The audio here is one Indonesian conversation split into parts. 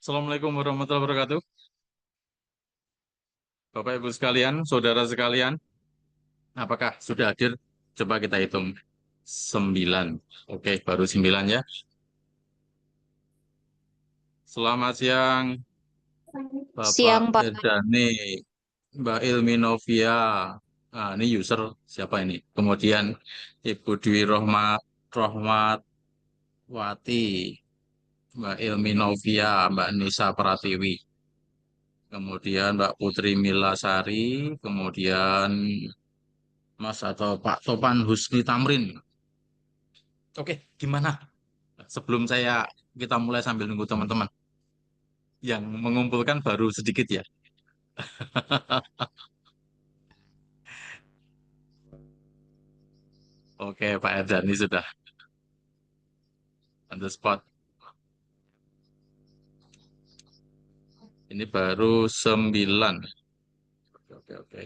Assalamualaikum warahmatullahi wabarakatuh. Bapak Ibu sekalian, saudara sekalian, apakah sudah hadir? Coba kita hitung. 9. Oke, baru 9 ya. Selamat siang, Bapak Siang, Pak. Erdani, Mbak Ilmi Novia. Nah, ini user siapa ini? Kemudian Ibu Dwi Rohmatwati, Mbak Ilmi Novia, Mbak Nisa Pratiwi. Kemudian Mbak Putri Milasari, kemudian Mas atau Pak Topan Husni Tamrin. Oke, gimana? Sebelum kita mulai sambil nunggu teman-teman yang mengumpulkan baru sedikit ya. Oke, Pak Erdani sudah on the spot. Ini baru 9. Oke, oke, oke.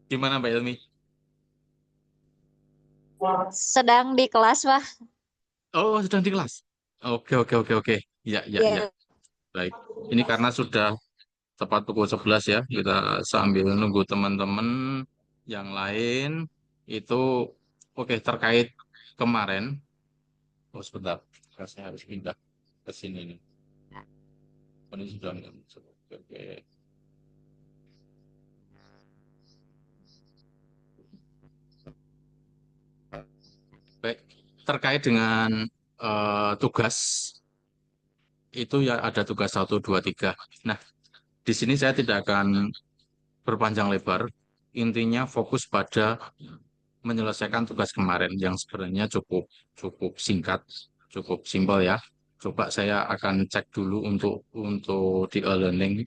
Gimana Mbak Ilmi? Sedang di kelas, Pak. Oh, sedang di kelas. Oke, oke, oke, oke. Ya, ya, ya. Ya, Baik. Ini karena sudah tepat pukul 11 ya. Kita sambil nunggu teman-teman yang lain itu oke terkait kemarin. Oh, sebentar. Saya harus pindah ke sini nih. Ini sudah oke, oke. Baik, terkait dengan tugas itu ya ada tugas 1, 2, 3. Nah, di sini saya tidak akan berpanjang lebar. Intinya fokus pada menyelesaikan tugas kemarin yang sebenarnya cukup cukup singkat, cukup simpel ya. Coba saya akan cek dulu untuk di e-learning.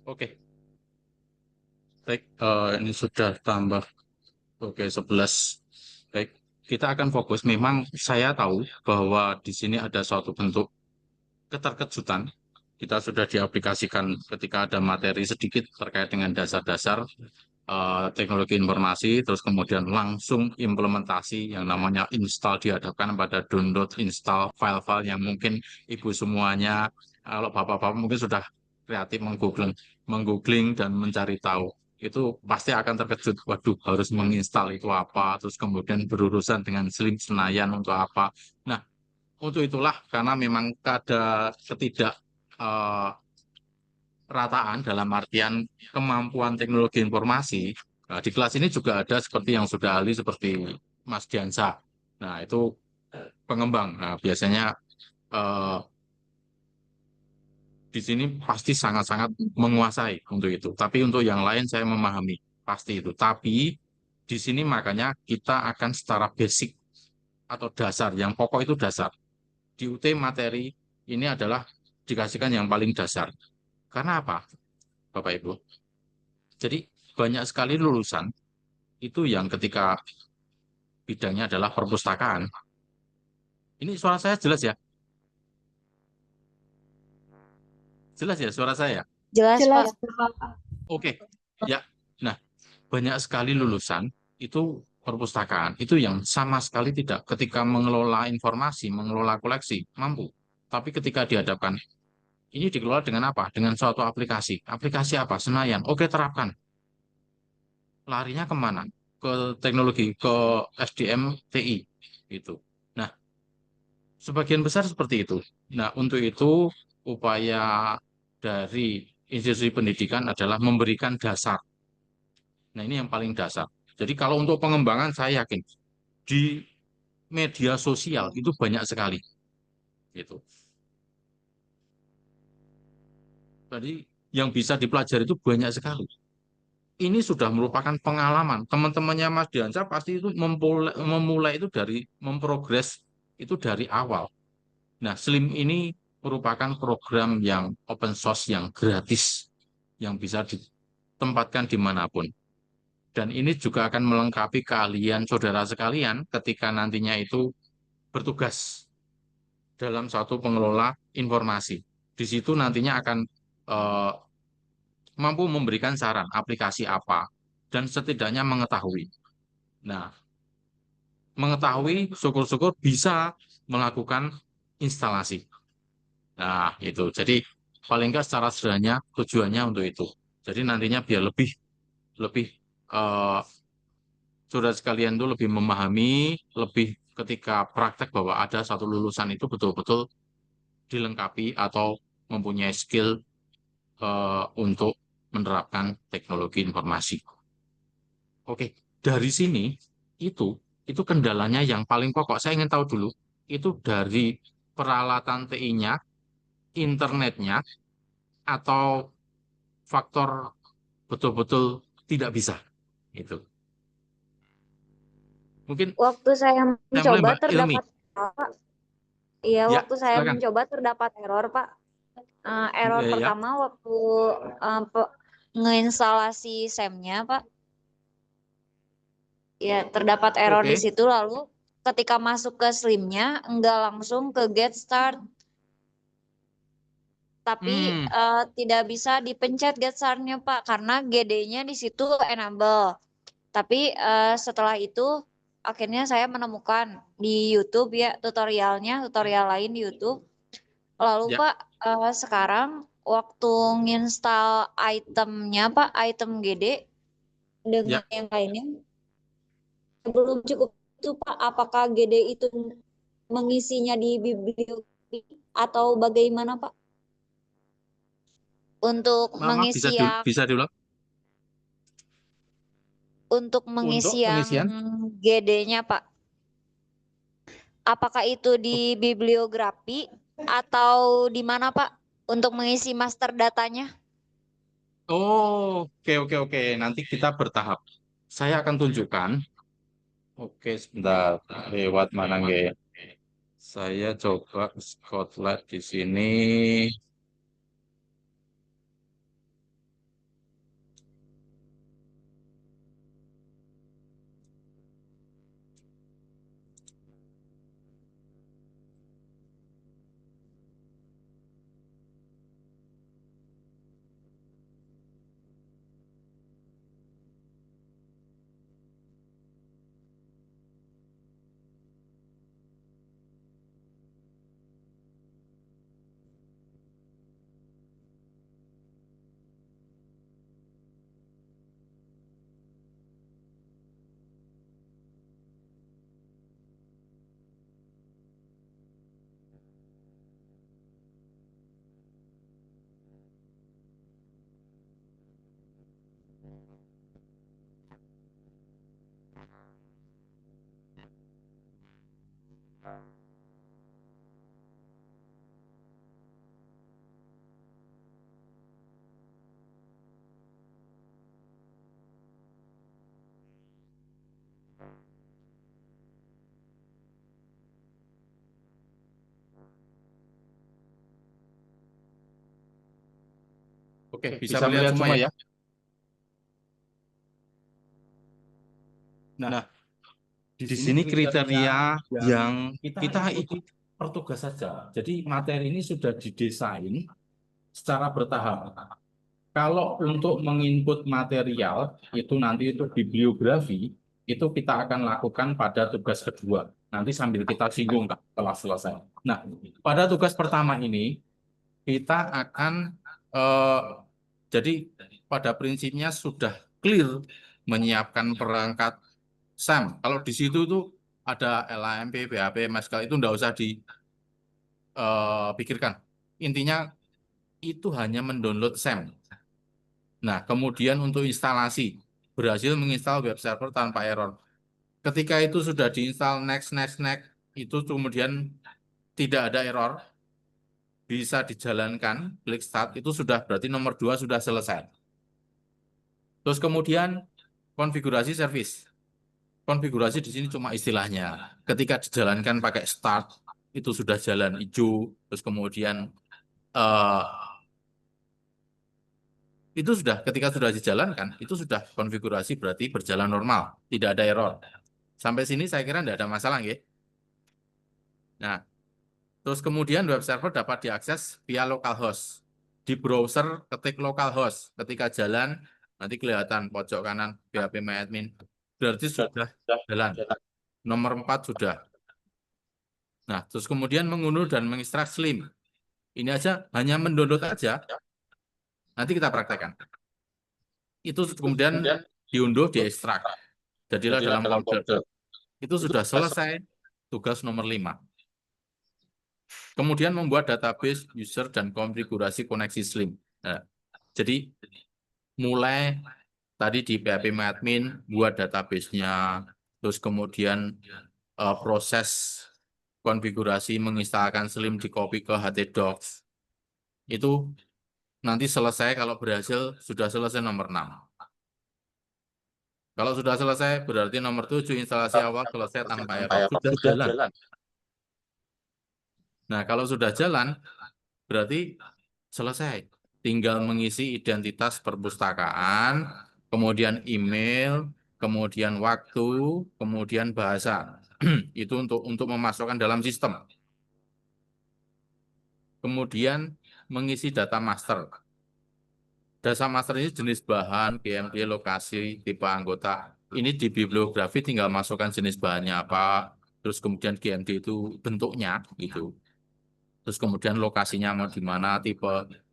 Oke, baik. Ini sudah tambah. Oke, 11. Baik, kita akan fokus. Memang saya tahu bahwa di sini ada suatu bentuk keterkejutan. Kita sudah diaplikasikan ketika ada materi sedikit terkait dengan dasar-dasar teknologi informasi, terus kemudian langsung implementasi yang namanya install dihadapkan pada download install file-file yang mungkin ibu semuanya, kalau bapak-bapak mungkin sudah kreatif menggoogling dan mencari tahu. Itu pasti akan terkejut, waduh harus menginstal itu apa, terus kemudian berurusan dengan Slim Senayan untuk apa. Nah, untuk itulah karena memang ada ketidak eh, rataan dalam artian kemampuan teknologi informasi. Nah, di kelas ini juga ada seperti yang sudah ahli seperti Mas Diansa. Nah, itu pengembang. Nah, biasanya eh, di sini pasti sangat-sangat menguasai untuk itu. Tapi untuk yang lain saya memahami pasti itu. Tapi di sini makanya kita akan secara basic atau dasar, yang pokok itu dasar. Di UT materi ini adalah dikasihkan yang paling dasar. Karena apa, Bapak Ibu? Jadi banyak sekali lulusan itu yang ketika bidangnya adalah perpustakaan. Ini suara saya jelas ya? Jelas ya suara saya? jelas, Pak. Jelas, Pak. Oke, ya. Nah, banyak sekali lulusan itu perpustakaan itu yang sama sekali tidak ketika mengelola informasi, mengelola koleksi, mampu. Tapi ketika dihadapkan, ini dikelola dengan apa? Dengan suatu aplikasi. Aplikasi apa? Senayan. Oke, terapkan. Larinya kemana? Ke teknologi, ke SDM TI. Gitu. Nah, sebagian besar seperti itu. Nah, untuk itu upaya dari institusi pendidikan adalah memberikan dasar. Nah, ini yang paling dasar. Jadi kalau untuk pengembangan saya yakin di media sosial itu banyak sekali gitu. Jadi yang bisa dipelajari itu banyak sekali. Ini sudah merupakan pengalaman. Teman-temannya Mas Diansa pasti itu memulai itu dari memprogres itu dari awal. Nah, Slim ini merupakan program yang open source yang gratis yang bisa ditempatkan dimanapun. Dan ini juga akan melengkapi keahlian saudara sekalian ketika nantinya itu bertugas dalam satu pengelola informasi. Di situ nantinya akan eh, mampu memberikan saran aplikasi apa dan setidaknya mengetahui. Nah, mengetahui syukur-syukur bisa melakukan instalasi. Nah, itu. Jadi paling nggak secara sederhananya tujuannya untuk itu. Jadi nantinya biar lebih lebih eh, saudara sekalian itu lebih memahami, lebih ketika praktek bahwa ada satu lulusan itu betul-betul dilengkapi atau mempunyai skill untuk menerapkan teknologi informasi. Oke, dari sini itu itu kendalanya yang paling pokok. Saya ingin tahu dulu itu dari peralatan TI-nya, internetnya, atau faktor betul-betul tidak bisa. Itu. Mungkin Waktu saya saya mulai mencoba Mbak Ilmi. terdapat error, Pak. Iya, Ya, waktu saya silakan. mencoba terdapat error, Pak. Error Ya, pertama waktu ngeinstalasi SEM-nya, Pak. Ya, terdapat error di oke. situ. Lalu ketika masuk ke Slim-nya, enggak langsung ke Get Start. Tapi Hmm, tidak bisa dipencet Get Start-nya, Pak. Karena GD-nya di situ enable. Tapi setelah itu akhirnya saya menemukan di YouTube ya tutorial lain di YouTube. Lalu ya, Pak sekarang waktu nginstal itemnya Pak, item GD dengan ya. yang lainnya belum cukup itu Pak. Apakah GD itu mengisinya di bibliotekai atau bagaimana Pak? Untuk Mama mengisi yang bisa diulang untuk untuk mengisi yang pengisian. GD-nya Pak. Apakah itu di bibliografi atau di mana, Pak, untuk mengisi master datanya? Oh, oke, oke, oke. Nanti kita bertahap. Saya akan tunjukkan. Oke, sebentar. Lewat mana nggak ya? Saya coba spotlight di sini. Oke, bisa melihat semua ya. Nah, Di di sini sini kriteria kriteria yang yang kita kita ikuti per tugas saja. Jadi materi ini sudah didesain secara bertahap. Kalau untuk menginput material itu nanti itu bibliografi itu kita akan lakukan pada tugas kedua. Nanti sambil kita singgung Kak, setelah selesai. Nah, pada tugas pertama ini kita akan eh, jadi pada prinsipnya sudah clear menyiapkan perangkat SAM. Kalau di situ tuh ada LAMP, BAP, MSK itu enggak usah dipikirkan. Intinya itu hanya mendownload SAM. Nah, kemudian untuk instalasi, berhasil menginstal web server tanpa error. Ketika itu sudah diinstal next, next, next, itu kemudian tidak ada error, bisa dijalankan, klik start, itu sudah berarti nomor 2 sudah selesai. Terus kemudian konfigurasi service. Konfigurasi di sini cuma istilahnya. Ketika dijalankan pakai start, itu sudah jalan hijau, terus kemudian eh, itu sudah ketika sudah dijalankan, itu sudah konfigurasi berarti berjalan normal, tidak ada error. Sampai sini saya kira tidak ada masalah, ya. Nah, terus kemudian web server dapat diakses via localhost. Di browser ketik localhost. Ketika jalan, nanti kelihatan pojok kanan phpMyAdmin. Berarti sudah jalan. Nomor 4 sudah. Nah, terus kemudian mengunduh dan mengekstrak Slim. Ini aja hanya mendownload aja. Nanti kita praktekkan. Itu kemudian diunduh, diekstrak. Jadilah dalam folder. Itu sudah selesai tugas nomor 5. Kemudian membuat database user dan konfigurasi koneksi Slim. Nah, jadi mulai tadi di phpMyAdmin buat database-nya, terus kemudian proses konfigurasi menginstalkan Slim di copy ke htdocs. Itu nanti selesai kalau berhasil sudah selesai nomor 6. Kalau sudah selesai berarti nomor 7 instalasi awal selesai tanpa error. Sudah jalan. Nah, kalau sudah jalan berarti selesai. Tinggal mengisi identitas perpustakaan, kemudian email, kemudian waktu, kemudian bahasa. Itu untuk memasukkan dalam sistem. Kemudian mengisi data master. Data master ini jenis bahan, GMD, lokasi, tipe anggota. Ini di bibliografi tinggal masukkan jenis bahannya apa, terus kemudian GMD itu bentuknya gitu. Terus kemudian lokasinya mau di mana, tipe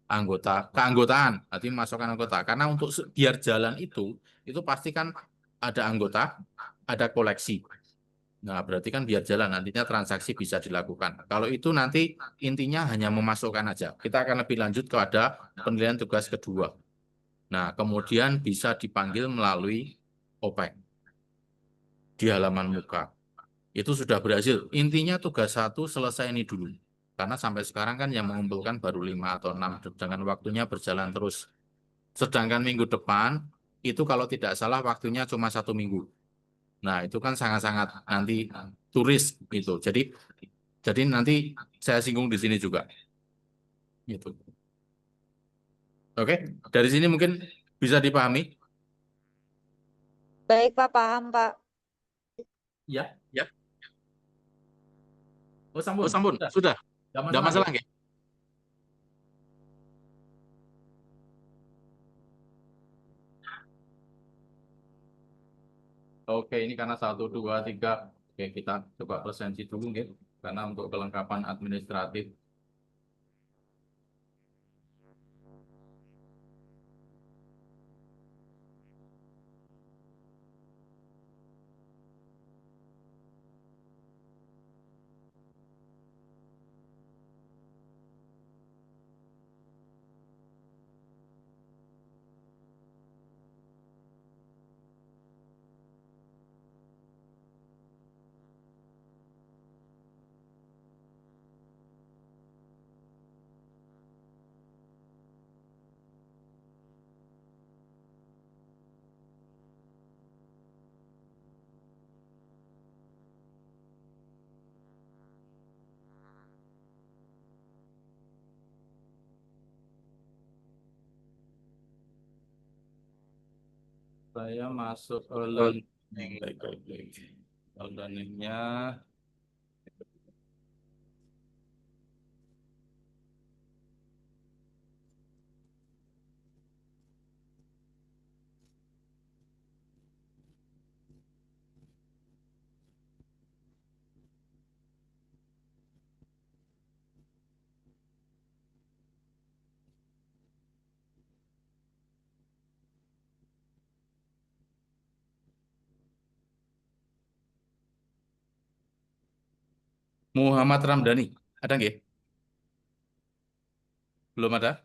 anggota, keanggotaan, nanti masukkan anggota. Karena untuk biar jalan itu pasti kan ada anggota, ada koleksi. Nah, berarti kan biar jalan, nantinya transaksi bisa dilakukan. Kalau itu nanti intinya hanya memasukkan aja. Kita akan lebih lanjut kepada penilaian tugas kedua. Nah, kemudian bisa dipanggil melalui OPEC di halaman muka. Itu sudah berhasil. Intinya tugas 1 selesai ini dulu. Karena sampai sekarang kan yang mengumpulkan baru 5 atau 6, dengan waktunya berjalan terus. Sedangkan minggu depan, itu kalau tidak salah waktunya cuma 1 minggu. Nah, itu kan sangat-sangat nanti turis gitu. Jadi nanti saya singgung di sini juga. Gitu. Oke, dari sini mungkin bisa dipahami. Baik, Pak, paham, Pak. Ya, Ya. oh Oh, sambun. Sambun, sudah. Nggak Tidak masalah, masalah, ya? nggih? Oke, ini karena 1, 2, 3. Oke, kita coba presensi dulu, nggih. Karena untuk kelengkapan administratif. Saya masuk ke learning. Baik, baik, baik. Learningnya. Muhammad Ramdhani. Ada nggih? Belum ada?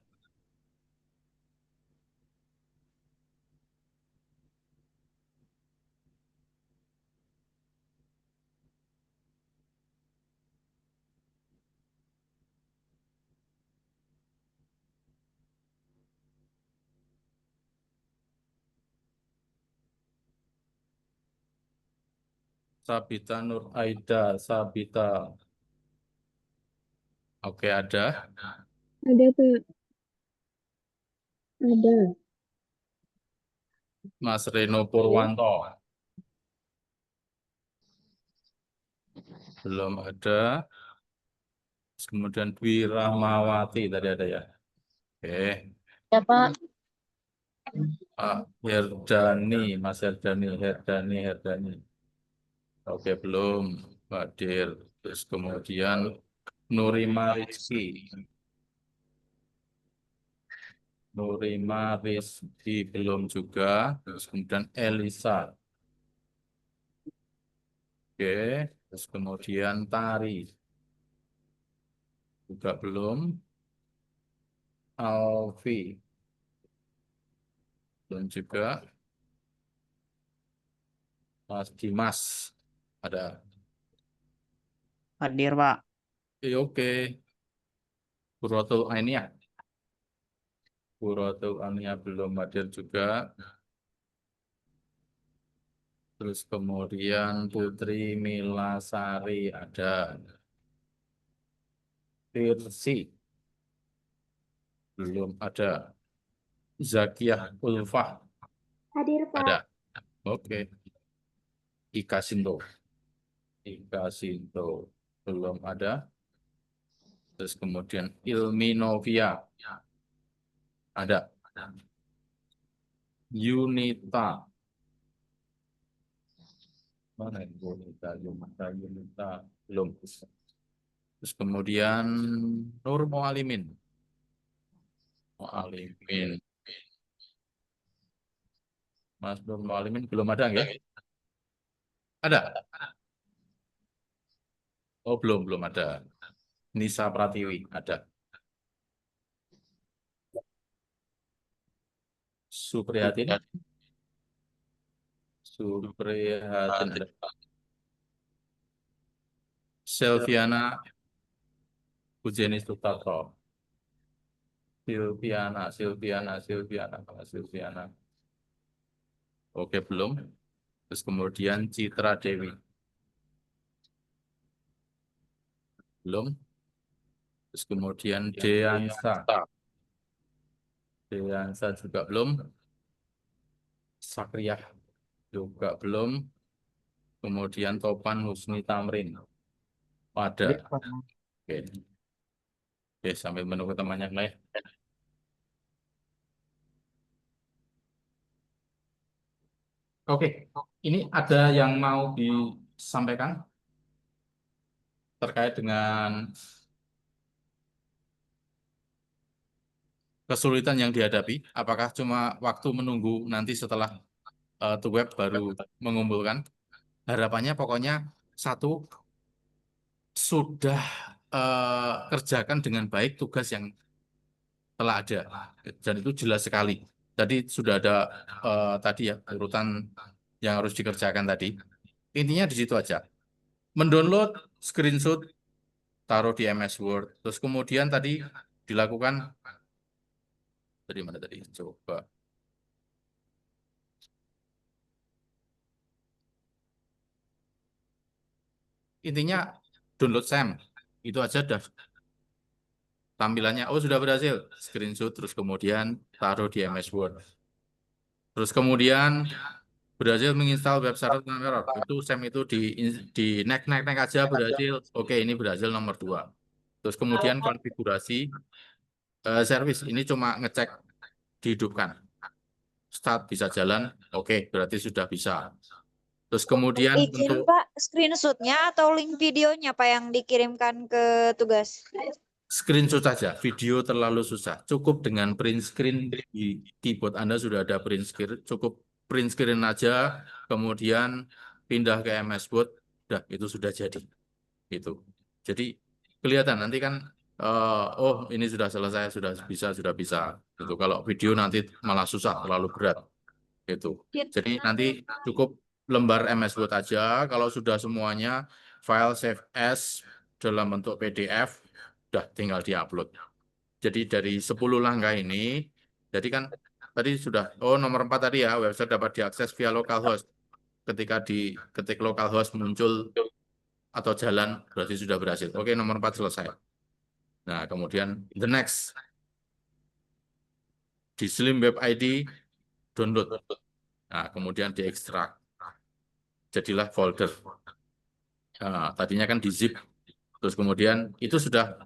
Sabita Nur Aida, Sabita. Oke, ada. Ada, Kak. Ada. Mas Reno Purwanto. Belum ada. Kemudian Dwi Rahmawati tadi ada ya. Oke. Ya, Pak. Pak Herdani, Mas Herdani. Oke, belum. Pak Dir. Terus kemudian Nurima Rizky. Nurima Rizky belum juga. Terus kemudian Elisa. Oke. Terus kemudian Tari. Juga belum. Alfi. Belum juga. Mas Dimas. Ada. Hadir, Pak. Oke. Purwoto Ainia. Purwoto Ainia belum hadir juga. Terus kemudian Putri Milasari ada. Tirsi belum ada. Zakiyah Ulfah Hadir, Pak. ada. Oke. Ika Sinto. Ika Sinto belum ada. Terus kemudian Ilmi Novia ada. Yunita. Mana Yunita belum. Terus kemudian Nur Mualimin. Mas Nur Mualimin belum ada nggak? Ada. Oh, belum ada. Nisa Pratiwi ada. Suprihatin ada. Selviana Pujeni Sutarto. Silviana. Oke, belum. Terus kemudian Citra Dewi. Belum. Terus kemudian Deansa. Deansa juga belum. Sakriyah juga belum. Kemudian Topan Husni Tamrin. Ada. Oke. Oke, sambil menunggu temannya lain. Oke, ini ada yang mau disampaikan terkait dengan kesulitan yang dihadapi. Apakah cuma waktu menunggu nanti setelah web baru mengumpulkan? Harapannya pokoknya satu, sudah kerjakan dengan baik tugas yang telah ada. Dan itu jelas sekali. Tadi sudah ada tadi ya urutan yang harus dikerjakan tadi. Intinya di situ aja. Mendownload, screenshot, taruh di MS Word. Terus kemudian tadi dilakukan dari mana tadi? Coba. Intinya download SAM. Itu aja udah tampilannya. Oh, sudah berhasil. Screenshot terus kemudian taruh di MS Word. Terus kemudian berhasil menginstal web server tanpa error. Itu SAM itu di next aja berhasil. Oke, ini berhasil nomor 2. Terus kemudian konfigurasi service. Ini cuma ngecek dihidupkan. Start bisa jalan. Oke, berarti sudah bisa. Terus kemudian Izin untuk Pak, screenshotnya atau link videonya Pak yang dikirimkan ke tugas? screenshot saja, video terlalu susah. Cukup dengan print screen di keyboard Anda sudah ada print screen. Cukup print screen aja, kemudian pindah ke MS Word, udah itu sudah jadi. Itu. Jadi kelihatan nanti kan oh ini sudah selesai, sudah bisa. Gitu. Kalau video nanti malah susah, terlalu berat. Gitu. Jadi nanti cukup lembar MS Word aja. Kalau sudah semuanya file save as dalam bentuk PDF, udah tinggal diupload. Jadi dari 10 langkah ini, jadi kan tadi sudah, nomor 4 tadi ya, website dapat diakses via localhost. Ketika diketik localhost muncul atau jalan, berarti sudah berhasil. Oke, nomor 4 selesai. Nah, kemudian the next. Di Slim Web ID, download. Nah, kemudian diekstrak. Jadilah folder. Nah, tadinya kan di zip. Terus kemudian itu sudah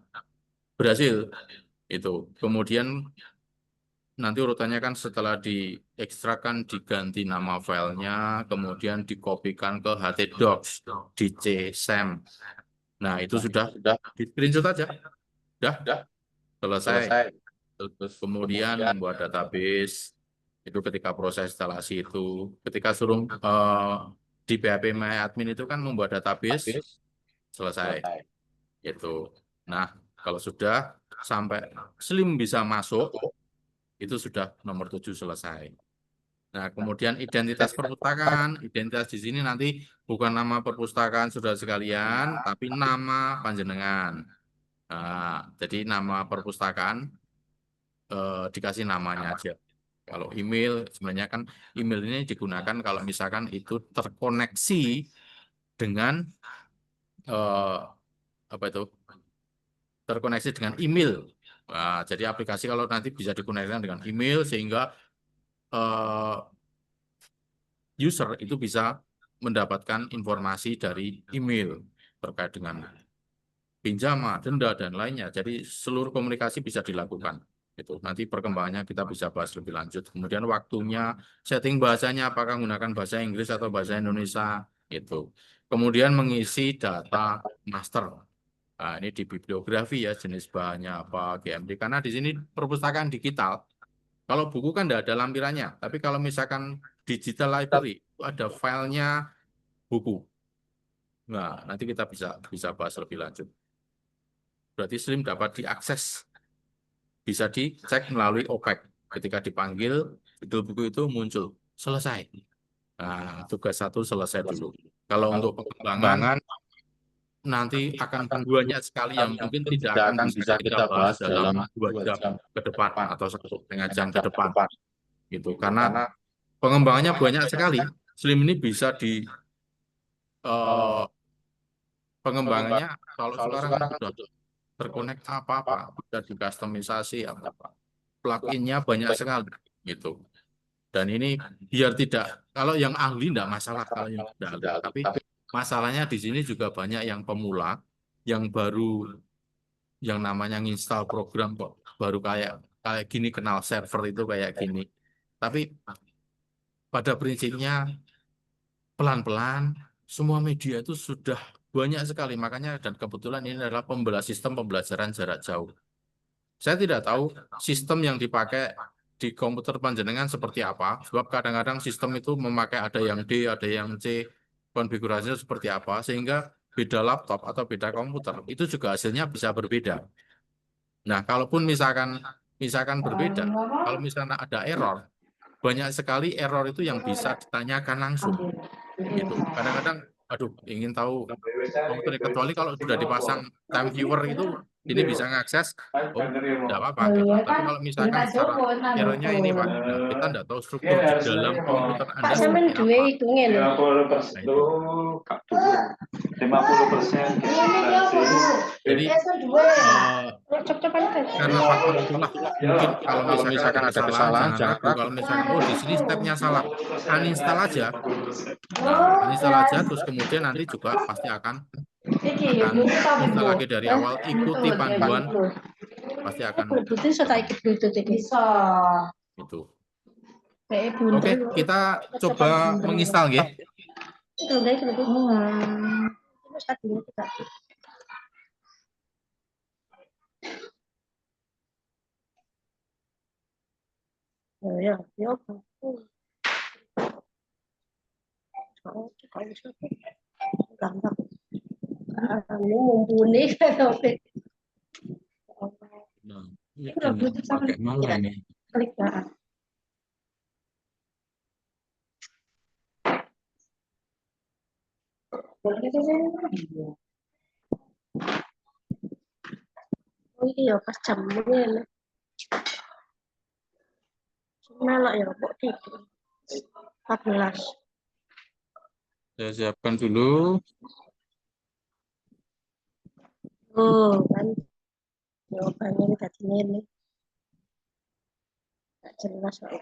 berhasil. Itu. Kemudian nanti urutannya kan setelah diekstrak kan diganti nama filenya, kemudian dikopikan ke htdocs, dc, sam. Nah, itu sudah di screenshot aja. Sudah selesai. Terus kemudian membuat database. Itu ketika proses instalasi itu. Ketika suruh di PHP MyAdmin itu kan membuat database, selesai. Itu. Nah, kalau sudah sampai Slim bisa masuk, itu sudah nomor 7 selesai. Nah, kemudian identitas perpustakaan. Identitas di sini nanti bukan nama perpustakaan saudara sekalian, tapi nama panjenengan. Nah, jadi nama perpustakaan dikasih namanya aja. Kalau email, sebenarnya kan email ini digunakan kalau misalkan itu terkoneksi dengan apa itu? Terkoneksi dengan email. Nah, jadi aplikasi kalau nanti bisa dikoneksikan dengan email sehingga user itu bisa mendapatkan informasi dari email terkait dengan pinjaman, denda, dan lainnya. Jadi seluruh komunikasi bisa dilakukan. Itu nanti perkembangannya kita bisa bahas lebih lanjut. Kemudian waktunya, setting bahasanya apakah menggunakan bahasa Inggris atau bahasa Indonesia. Itu. Kemudian mengisi data master. Nah, ini di bibliografi ya, jenis bahannya apa, GMD. Karena di sini perpustakaan digital. Kalau buku kan tidak ada lampirannya, tapi kalau misalkan digital library itu ada filenya buku. Nah, nanti kita bisa bahas lebih lanjut. Berarti Slim dapat diakses, bisa dicek melalui OPEC. Ketika dipanggil, judul buku itu muncul, selesai. Nah, tugas 1 selesai dulu. Kalau untuk pengembangan, nanti akan banyak sekali yang mungkin tidak akan bisa kita bahas dalam 2 jam ke depan atau 1,5 jam ke depan. Gitu. Karena pengembangannya banyak sekali. Slim ini bisa di pengembangannya kalau sekarang sudah terkonek apa-apa, bisa dikustomisasi apa-apa. Plugin-nya banyak sekali gitu. Dan ini biar tidak, kalau yang ahli tidak masalah, kalau yang tidak ahli. Tapi masalahnya di sini juga banyak yang pemula, yang baru, yang namanya nginstal program kok baru kayak gini, kenal server itu kayak gini. Tapi pada prinsipnya pelan-pelan semua media itu sudah banyak sekali. Makanya dan kebetulan ini adalah sistem pembelajaran jarak jauh. Saya tidak tahu sistem yang dipakai di komputer panjenengan seperti apa, sebab kadang-kadang sistem itu memakai ada yang D, ada yang C, konfigurasinya seperti apa, sehingga beda laptop atau beda komputer, itu juga hasilnya bisa berbeda. Nah, kalaupun misalkan berbeda, kalau misalnya ada error, banyak sekali error itu yang bisa ditanyakan langsung. Gitu. Kadang-kadang, aduh, ingin tahu komputer, kecuali kalau sudah dipasang time viewer itu, ini bisa mengakses, oh, tidak apa-apa. Gitu. Tapi kalau misalkan secara errornya ini, Pak, nah, kita tidak tahu struktur di dalam komputer Anda seperti apa. Nah, itu. 50% Jadi, karena faktor itulah, mungkin kalau misalkan ada kesalahan, jangan ragu. Kalau misalkan, oh, di sini stepnya salah, uninstall aja. Nah, uninstall aja, terus kemudian nanti juga pasti akan install lagi dari awal, ikuti panduan, pasti akan Bisa. itu. Oke, kita coba menginstal ya. Anu mumpuni kalau Nah, itu lagu itu pakai mana ya, ini? klik lah. Oh iya pas jamnya melok ya kok tidur 14. Saya siapkan dulu. Oh kan jawabannya ini tadi ini nggak jelas kok.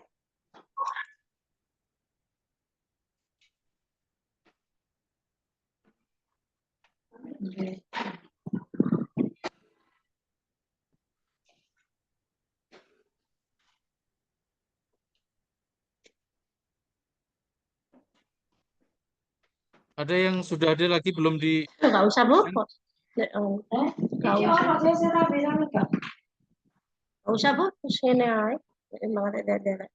Ada yang sudah ada lagi belum di Nggak usah bu kok. Nggak usah. Nggak usah bu, terus ini aja. Emang ada.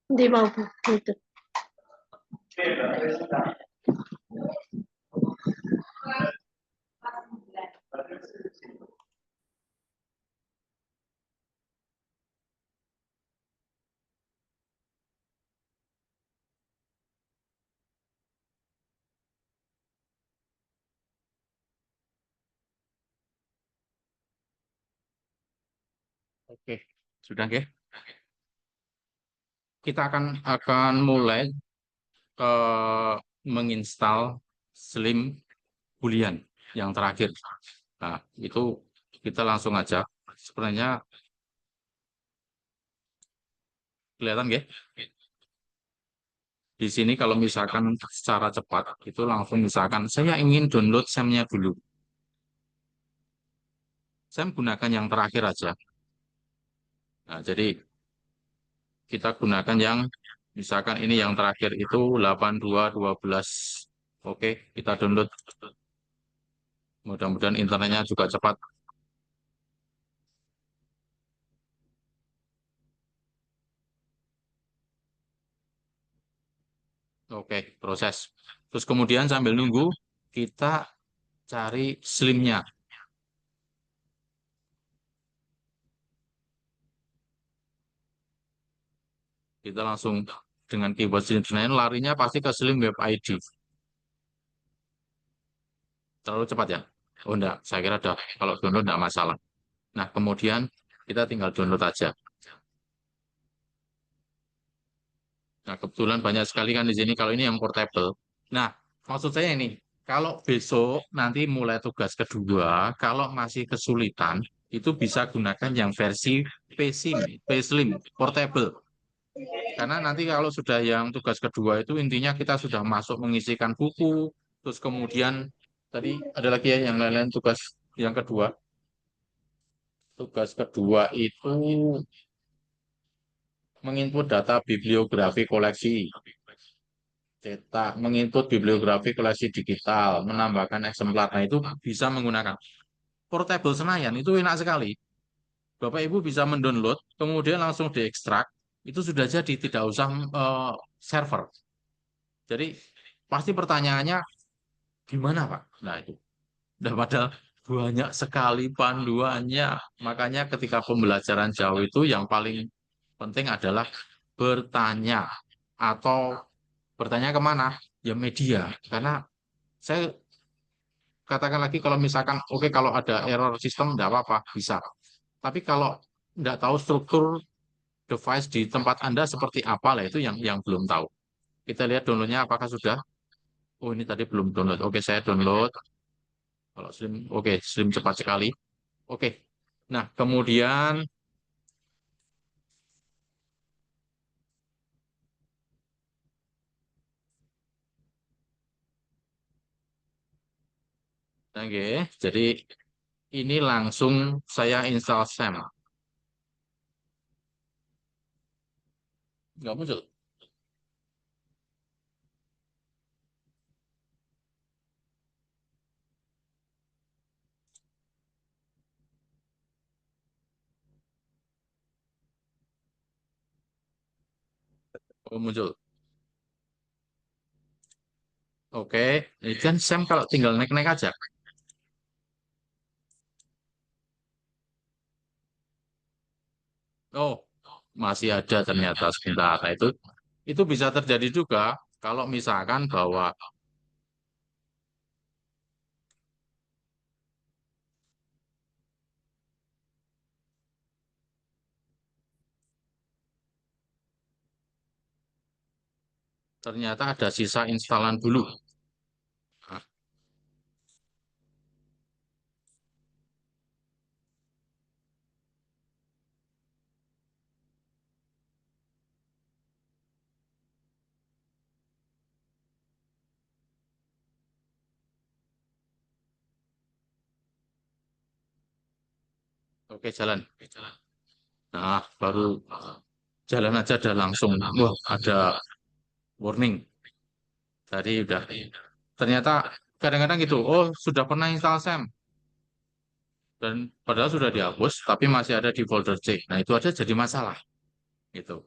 Di mau bu itu. Oke, sudah ya. Kita akan mulai menginstal Slim Boolean yang terakhir. Nah, itu kita langsung aja. Sebenarnya kelihatan ya. Di sini kalau misalkan secara cepat, itu langsung misalkan saya ingin download SAM-nya dulu. Saya gunakan yang terakhir aja. Nah, jadi kita gunakan yang misalkan ini yang terakhir itu 8212. Oke, kita download. Mudah-mudahan internetnya juga cepat. Oke, proses. Terus kemudian sambil nunggu, kita cari slimnya. Kita langsung dengan keyboard slim larinya pasti ke Slim Web ID. Terlalu cepat ya? Oh enggak, saya kira udah. Kalau download enggak masalah. Nah, kemudian kita tinggal download aja. Nah, kebetulan banyak sekali kan di sini kalau ini yang portable. Nah, maksud saya ini, kalau besok nanti mulai tugas kedua, kalau masih kesulitan, itu bisa gunakan yang versi P-Slim, portable. Karena nanti kalau sudah yang tugas kedua itu intinya kita sudah masuk mengisikan buku, terus kemudian tadi ada lagi ya yang lain-lain tugas yang kedua. Tugas kedua itu menginput data bibliografi koleksi, cetak, menginput bibliografi koleksi digital, menambahkan eksemplar. Nah, itu bisa menggunakan portable Senayan. Itu enak sekali. Bapak Ibu bisa mendownload, kemudian langsung diekstrak. Itu sudah jadi, tidak usah server. Jadi pasti pertanyaannya gimana Pak? Nah itu udah pada banyak sekali panduannya. Makanya ketika pembelajaran jauh itu yang paling penting adalah bertanya atau bertanya kemana? Ya media. Karena saya katakan lagi kalau misalkan oke kalau ada error sistem tidak apa-apa bisa. Tapi kalau tidak tahu struktur device di tempat Anda seperti apa lah itu yang belum tahu. Kita lihat downloadnya apakah sudah. Oh ini tadi belum download. Oke saya download. Kalau Slim, oke Slim cepat sekali. Oke. Nah kemudian oke, jadi ini langsung saya install SAM. Nggak muncul. Oh, muncul. Oke, ini kan Sam kalau tinggal naik-naik aja. Oh, masih ada ternyata sebentar. Nah, itu bisa terjadi juga kalau misalkan bahwa ternyata ada sisa instalan dulu. Nah, oke, jalan. Nah, baru jalan aja ada langsung. Wah, ada warning. Tadi udah. Ternyata kadang-kadang gitu. Oh, sudah pernah install Sam. Dan padahal sudah dihapus, tapi masih ada di folder C. Nah, itu aja jadi masalah. Gitu.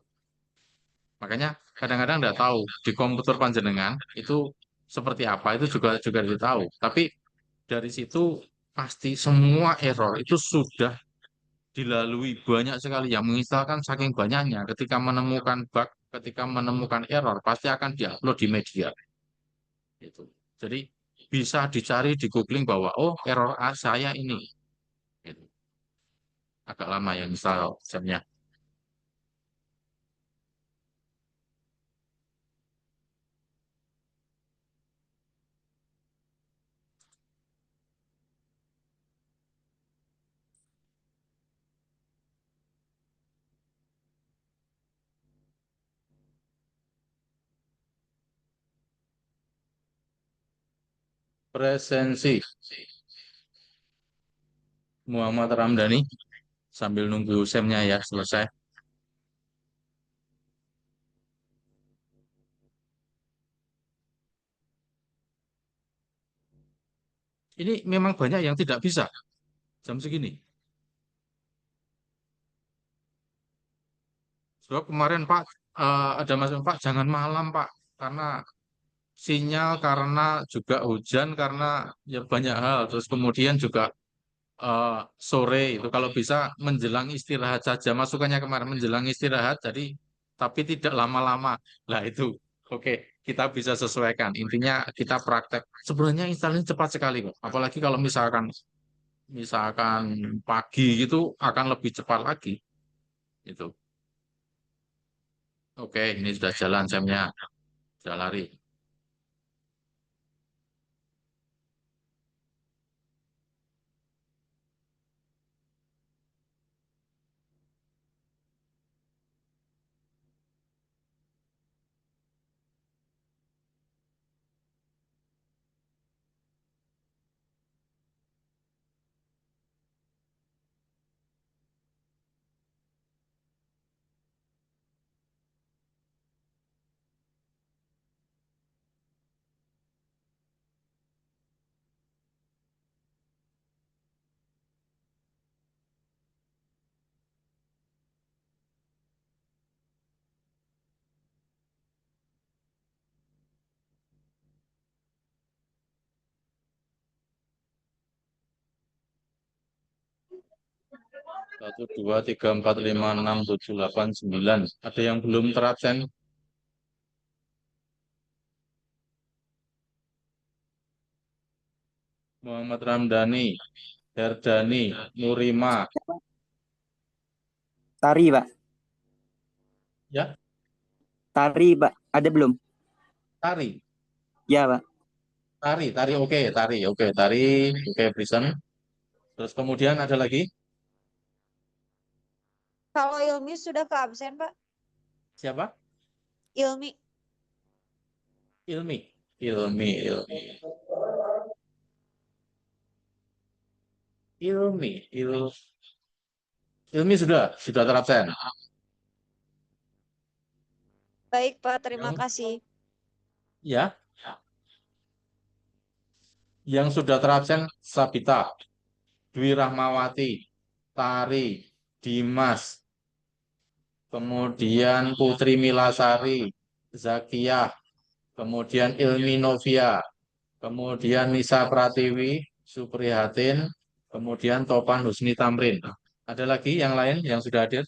Makanya kadang-kadang nggak tahu di komputer panjenengan itu seperti apa. Itu juga juga tidak tahu. Tapi dari situ pasti semua error itu sudah dilalui banyak sekali yang menginstalkan saking banyaknya. Ketika menemukan bug, ketika menemukan error, pasti akan diupload di media. Gitu. Jadi bisa dicari di googling bahwa oh error A saya ini. Gitu. Agak lama yang install jamnya. Presensi Muhammad Ramdhani sambil nunggu semnya ya selesai. Ini memang banyak yang tidak bisa jam segini. Sebab kemarin Pak ada Mas Pak jangan malam Pak karena sinyal karena juga hujan karena ya banyak hal terus kemudian juga sore itu kalau bisa menjelang istirahat saja masukannya kemarin menjelang istirahat jadi tapi tidak lama-lama lah itu oke kita bisa sesuaikan intinya kita praktek sebenarnya instalnya cepat sekali kok apalagi kalau misalkan misalkan pagi itu akan lebih cepat lagi itu oke ini sudah jalan jamnya sudah lari 1, 2, 3, 4, 5, 6, 7, 8, 9 ada yang belum terabsen Muhammad Ramdhani Herdani Nurima Tari, Pak. ya Tari, Pak. Ada belum? Tari Ya, Pak. Tari oke Tari oke Prison terus kemudian ada lagi Kalau Ilmi sudah ke absen, Pak. siapa Ilmi. Ilmi Ilmi Ilmi Ilmi Ilmi sudah terabsen Baik, Pak. Terima Yang kasih. ya, yang sudah terabsen Sabita, Dwi Rahmawati, Tari, Dimas, kemudian Putri Milasari, Zakiyah, kemudian Ilmi Novia, kemudian Nisa Pratiwi, Suprihatin, kemudian Topan Husni Tamrin. Ada lagi yang lain yang sudah hadir?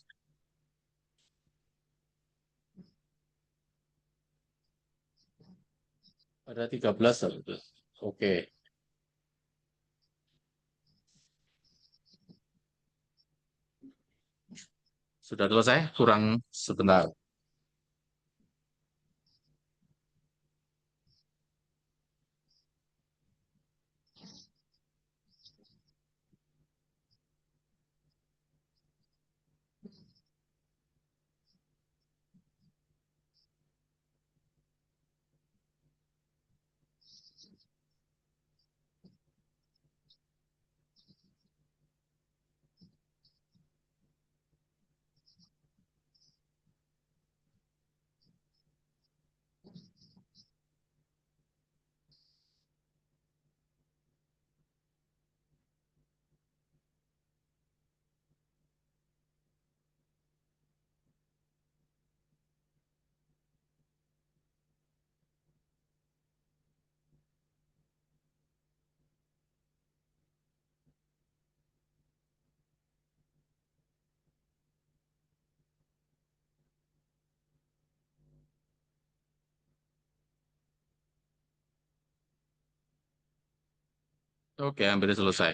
Ada 13. Oke, sudah selesai, kurang sebentar. Oke, hampir selesai.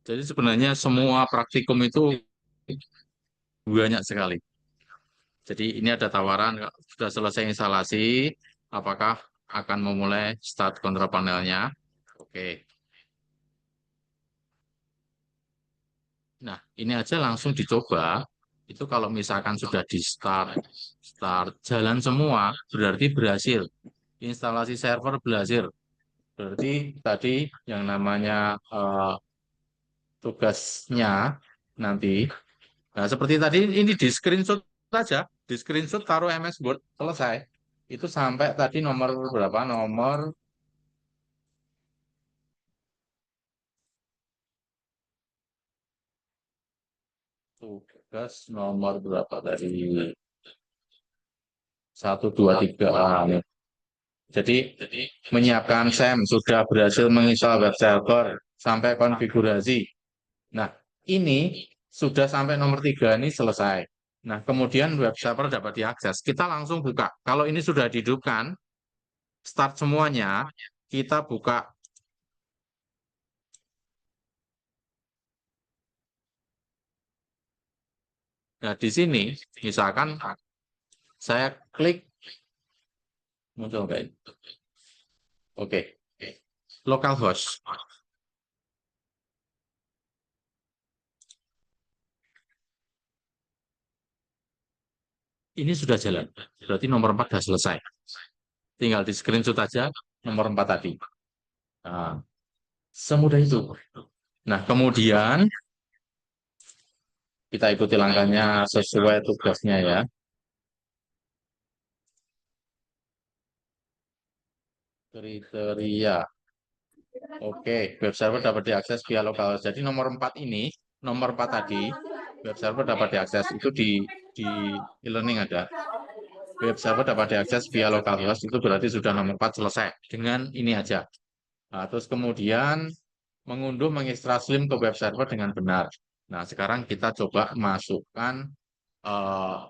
Jadi sebenarnya semua praktikum itu banyak sekali. Jadi ini ada tawaran, sudah selesai instalasi, apakah akan memulai start kontrol panelnya? Oke. Nah, ini aja langsung dicoba. Itu kalau misalkan sudah di start jalan semua, berarti berhasil. Instalasi server berhasil. Berarti tadi yang namanya tugasnya nanti. Nah, seperti tadi ini di screenshot saja, di screenshot taruh MS Word selesai. Itu sampai tadi nomor berapa? Nomor tugas nomor berapa tadi? 1, 2, 3. Jadi menyiapkan SEM sudah berhasil menginstal web server sampai konfigurasi. Nah, ini sudah sampai nomor 3 ini selesai. Nah, kemudian web server dapat diakses. Kita langsung buka. Kalau ini sudah dihidupkan, start semuanya, kita buka. Nah, di sini misalkan saya klik muncul kayak ini. Oke, localhost. Ini sudah jalan. Berarti nomor 4 sudah selesai. Tinggal di screenshot aja nomor 4 tadi. Nah, semudah itu. Nah, kemudian kita ikuti langkahnya sesuai tugasnya ya. Kriteria. Oke, web server dapat diakses via localhost. Jadi nomor 4 ini, nomor 4 tadi, web server dapat diakses. Itu di e-learning ada. Web server dapat diakses via localhost, itu berarti sudah nomor 4 selesai. Dengan ini aja. Nah, terus kemudian mengunduh, mengekstrak Slim ke web server dengan benar. Nah, sekarang kita coba masukkan eh,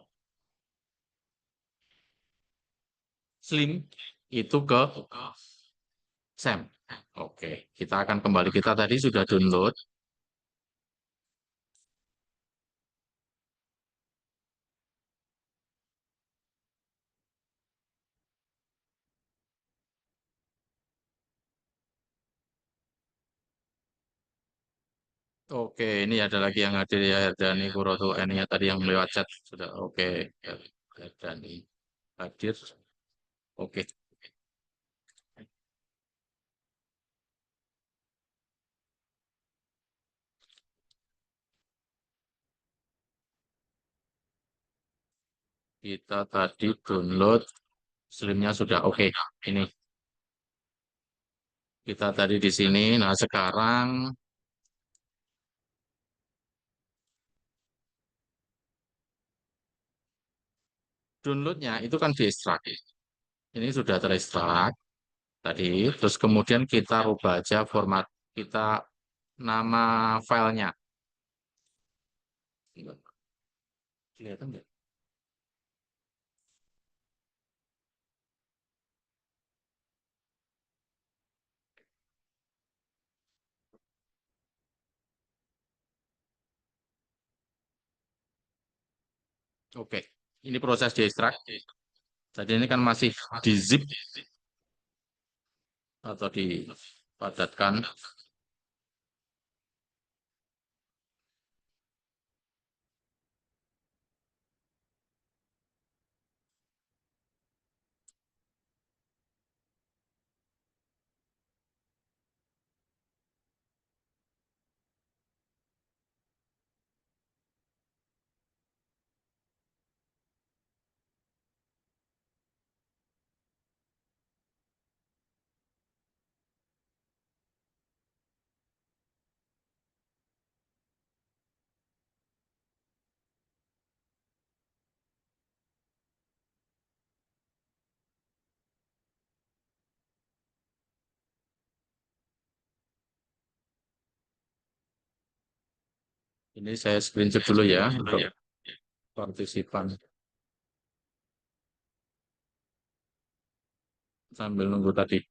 Slim itu ke SEM. Oke, kita akan kembali. Kita tadi sudah download. Oke, ini ada lagi yang hadir ya, Herdani Kuroto N ya tadi yang lewat chat sudah. Oke, Herdani hadir. Oke. Kita tadi download Slimnya sudah. Oke. Ini kita tadi di sini. Nah, sekarang downloadnya itu kan diekstrak. Ini sudah terekstrak tadi. Terus kemudian kita rubah aja format kita, nama filenya. Kelihatan nggak? Oke. Ini proses diekstrak. Jadi ini kan masih di zip atau dipadatkan. Ini saya screenshot dulu ya untuk partisipan sambil nunggu tadi.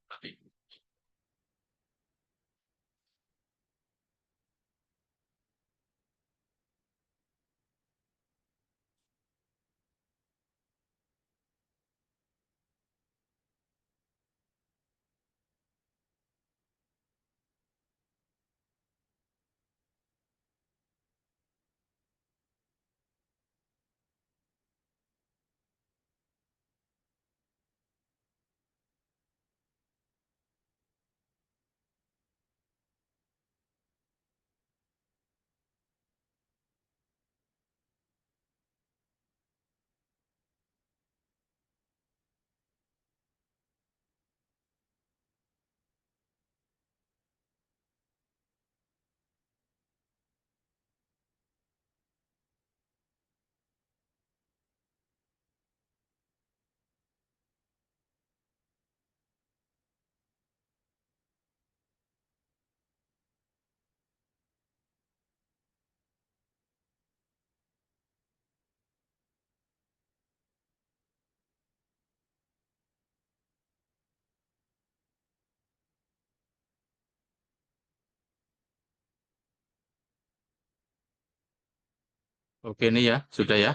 Oke, ini ya, sudah ya.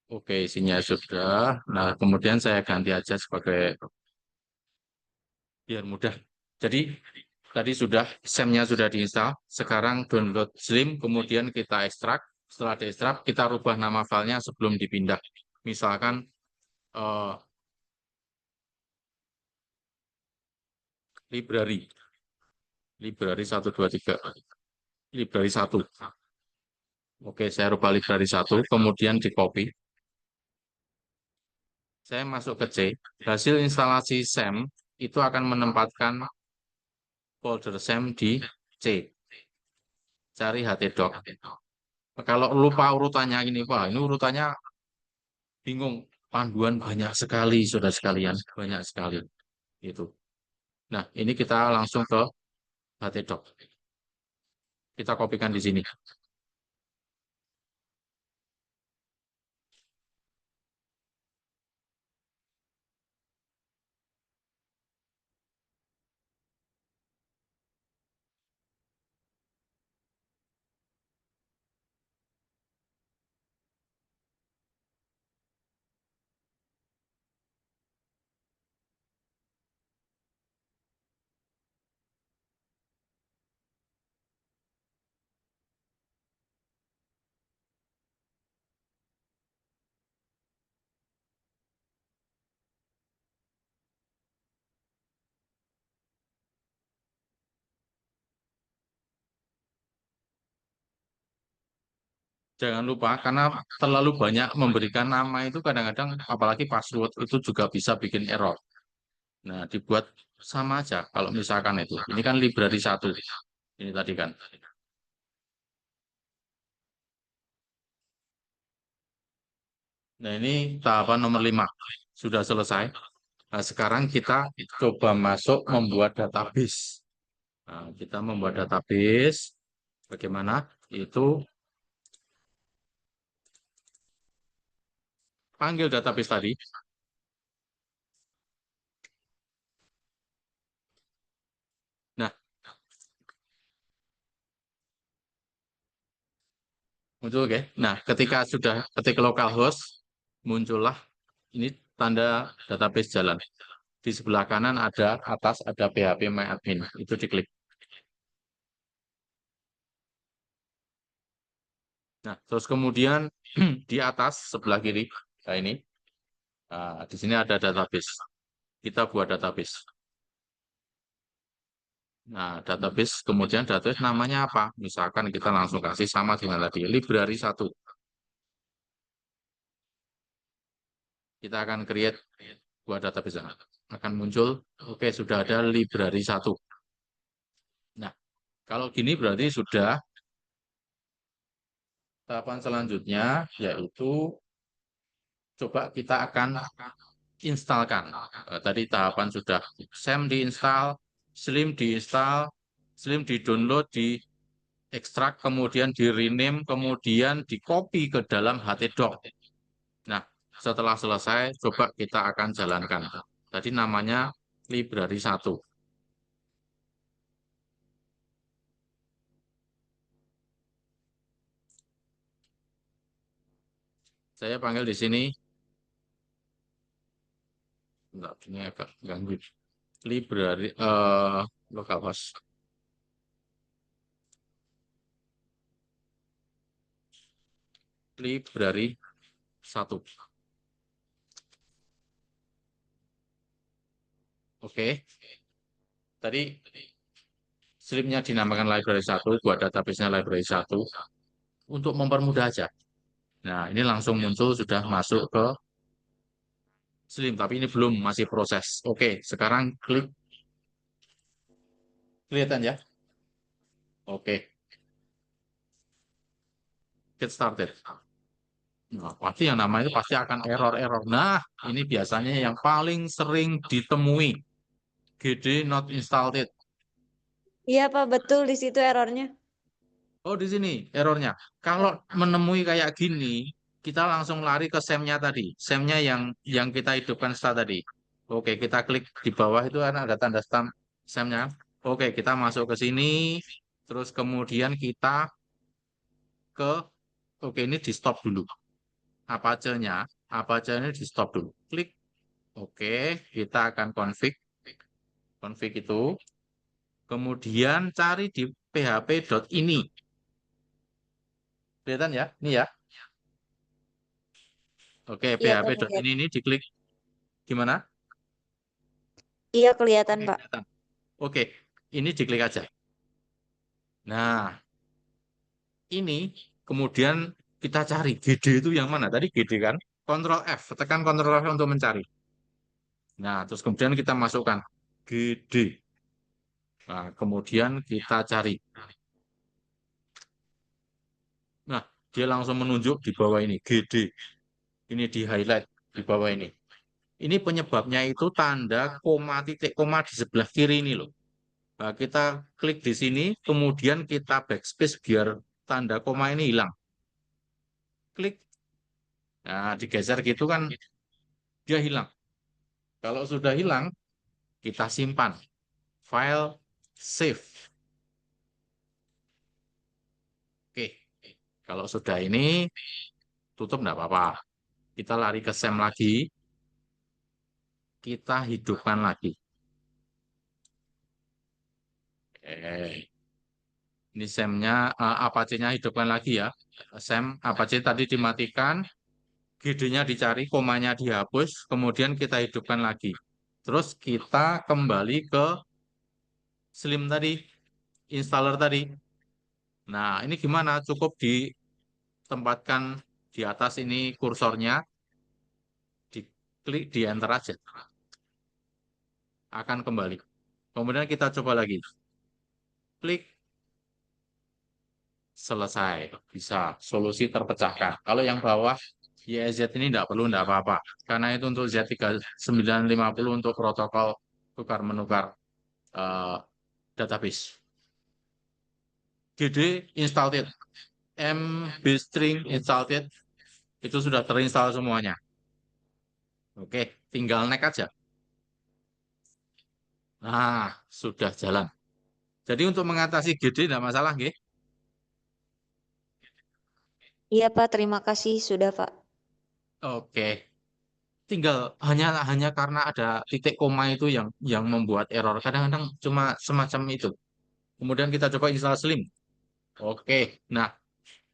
Oke, isinya sudah. Nah, kemudian saya ganti aja sebagai biar mudah. Jadi tadi sudah SEM-nya sudah diinstal. Sekarang download Slim, kemudian kita ekstrak. Setelah diekstrak, kita rubah nama filenya sebelum dipindah. Misalkan eh, library, library 123, library 1. Oke, saya rubah library 1, kemudian di copy. Saya masuk ke C. Hasil instalasi SEM itu akan menempatkan folder SEM di C. Cari htdoc. Kalau lupa urutannya ini, Pak, ini urutannya bingung. Panduan banyak sekali, sudah sekalian. Banyak sekali. Itu. Nah, ini kita langsung ke htdoc. Kita kopikan di sini. Jangan lupa, karena terlalu banyak memberikan nama itu kadang-kadang, apalagi password itu juga bisa bikin error. Nah, dibuat sama aja. Kalau misalkan itu, ini kan library 1. Ini tadi kan. Nah, ini tahapan nomor 5. Sudah selesai. Nah, sekarang kita coba masuk membuat database. Nah, kita membuat database. Bagaimana? Itu panggil database tadi. Nah, muncul oke. Nah, ketika sudah ketik localhost, muncullah ini tanda database jalan. Di sebelah kanan ada atas ada php-myadmin. Itu diklik. Nah, terus kemudian di atas sebelah kiri, nah ini, di sini ada database. Kita buat database. Nah, database, kemudian database namanya apa? Misalkan kita langsung kasih sama dengan tadi, library 1. Kita akan create buat database. Akan muncul, oke, sudah ada library 1. Nah, kalau gini berarti sudah tahapan selanjutnya, yaitu coba kita akan instalkan. Tadi tahapan sudah SAM diinstal, Slim diinstal, Slim di-download, di-ekstrak, kemudian di-rename, kemudian di-copy ke dalam htdoc. Nah, setelah selesai, coba kita akan jalankan. Tadi namanya library 1. Saya panggil di sini. Enggak, ini agak ganggu. Library localhost. Library 1. Oke. Tadi Slimnya dinamakan library 1, buat database-nya library 1. Untuk mempermudah aja. Nah, ini langsung muncul, sudah masuk ke Slim, tapi ini belum, masih proses. Oke, sekarang klik. Kelihatan ya? Oke, get started. Nah, pasti yang nama itu pasti akan error-error. Nah, ini biasanya yang paling sering ditemui. GD not installed. Iya Pak, betul di situ errornya. Oh, di sini errornya. Kalau menemui kayak gini, kita langsung lari ke SAM-nya tadi. SAM-nya yang kita hidupkan setelah tadi. Oke, kita klik di bawah itu kan ada tanda stamp SAM-nya. Oke, kita masuk ke sini. Terus kemudian kita ke, oke ini di stop dulu. Apache-nya di stop dulu. Klik. Oke, kita akan config. Config itu. Kemudian cari di php.ini. Kelihatan ya? Ini ya. Oke, Iya Pak, php.ini ini diklik. Gimana? iya kelihatan Pak. Kelihatan. Oke, ini diklik aja. Nah, ini kemudian kita cari GD itu yang mana? Tadi GD kan? Ctrl F, tekan Ctrl F untuk mencari. Nah, terus kemudian kita masukkan GD. Nah, kemudian kita cari. Nah, dia langsung menunjuk di bawah ini, GD. Ini di highlight di bawah ini. Ini penyebabnya itu tanda koma, titik koma di sebelah kiri ini loh. Nah, kita klik di sini, kemudian kita backspace biar tanda koma ini hilang. Klik. Nah, digeser gitu kan dia hilang. Kalau sudah hilang, kita simpan. File save. Oke. Kalau sudah ini, tutup enggak apa-apa. Kita lari ke SAM lagi. Kita hidupkan lagi. Ini SAM-nya, Apache-nya hidupkan lagi ya. SAM Apache tadi dimatikan. GD-nya dicari, komanya dihapus, kemudian kita hidupkan lagi. Terus kita kembali ke Slim tadi, installer tadi. Nah, ini gimana? Cukup tempatkan di atas ini kursornya, diklik di enter aja, akan kembali. Kemudian kita coba lagi, klik, selesai, bisa, solusi terpecahkan. Kalau yang bawah, YZ ini tidak perlu, tidak apa-apa, karena itu untuk Z3950 untuk protokol tukar menukar database. GD installed, MBstring installed, itu sudah terinstall semuanya. Oke, tinggal next aja. Nah, sudah jalan. Jadi untuk mengatasi GD tidak masalah, nggih? Iya Pak, terima kasih sudah Pak. Oke, tinggal hanya karena ada titik koma itu yang membuat error. Kadang-kadang cuma semacam itu. Kemudian kita coba install Slim. Oke, nah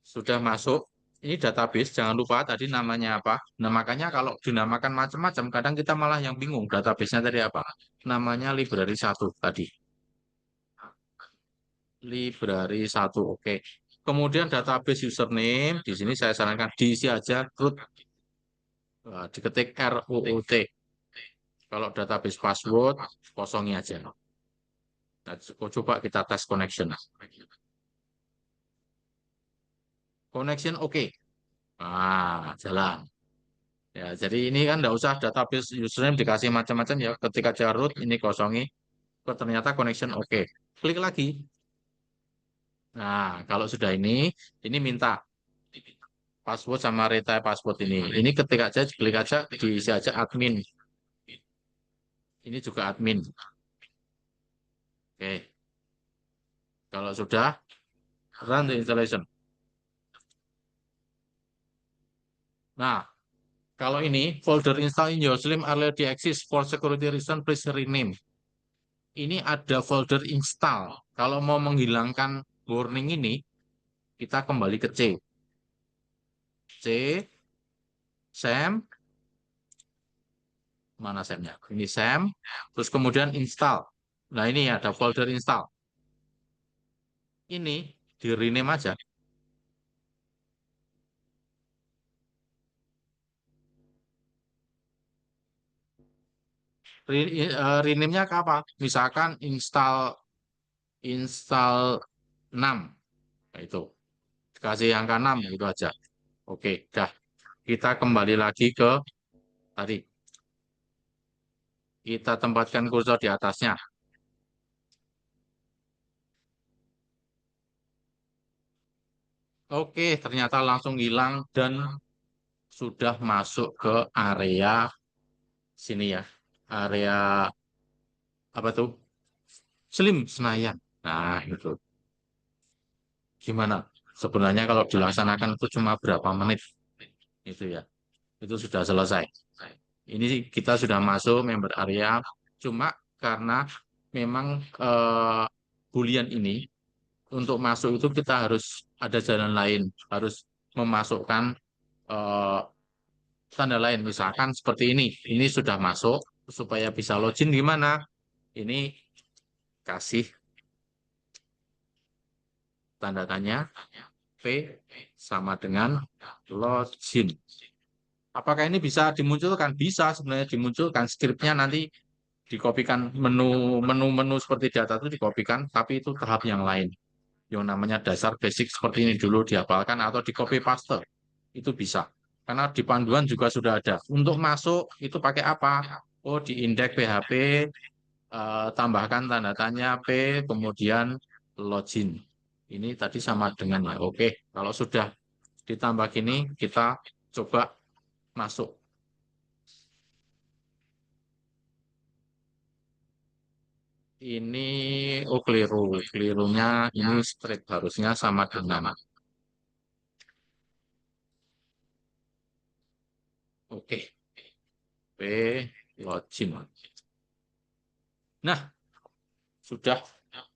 sudah masuk. Ini database, jangan lupa tadi namanya apa. Nah, makanya kalau dinamakan macam-macam, kadang kita malah yang bingung database-nya tadi apa. Namanya library 1 tadi. Library 1, oke. Kemudian database username, di sini saya sarankan diisi aja root. Nah, diketik ROOT. Kalau database password, kosongi aja. Nah, coba kita tes connection. Connection oke. Nah, jalan. Ya, jadi ini kan enggak usah database username dikasih macam-macam ya. Ketika dia root, ini kosongi. Kok ternyata connection oke. Klik lagi. Nah, kalau sudah ini minta password sama retype password ini. Ini ketik aja, klik aja, diisi aja admin. Ini juga admin. Oke. Kalau sudah, run the installation. Nah, kalau ini folder install in your Slim already exists for security reason, please rename. Ini ada folder install. Kalau mau menghilangkan warning ini, kita kembali ke C. C, Sam, mana Samnya? Ini Sam, terus kemudian install. Nah, ini ada folder install. Ini di rename aja. Rename-nya ke apa? Misalkan install 6. Nah, itu. Kasih angka 6 itu aja. Oke, dah. Kita kembali lagi ke tadi. Kita tempatkan kursor di atasnya. Oke, ternyata langsung hilang dan sudah masuk ke area sini ya. Area apa tuh? Slim Senayan. Nah, itu. Gimana? Sebenarnya kalau dilaksanakan itu cuma berapa menit. Itu ya. Itu sudah selesai. Ini kita sudah masuk member area. Cuma karena memang Boolean ini untuk masuk itu kita harus ada jalan lain, harus memasukkan eh, tanda lain, misalkan seperti ini. Ini sudah masuk, supaya bisa login gimana? Ini kasih tanda tanya P sama dengan login. Apakah ini bisa dimunculkan? Bisa sebenarnya dimunculkan. Skripnya nanti dikopikan, menu seperti data itu dikopikan, tapi itu tahap yang lain. Yang namanya dasar basic seperti ini dulu dihafalkan atau di copy paste. Itu bisa. Karena di panduan juga sudah ada. Untuk masuk itu pakai apa? Oh, di indeks PHP, tambahkan tanda tanya P, kemudian login. Ini tadi sama dengan ya. Oke, kalau sudah ditambah gini, kita coba masuk. Ini, oh keliru. Kelirunya ini straight harusnya sama dengan. Oke, P, login. Nah, sudah.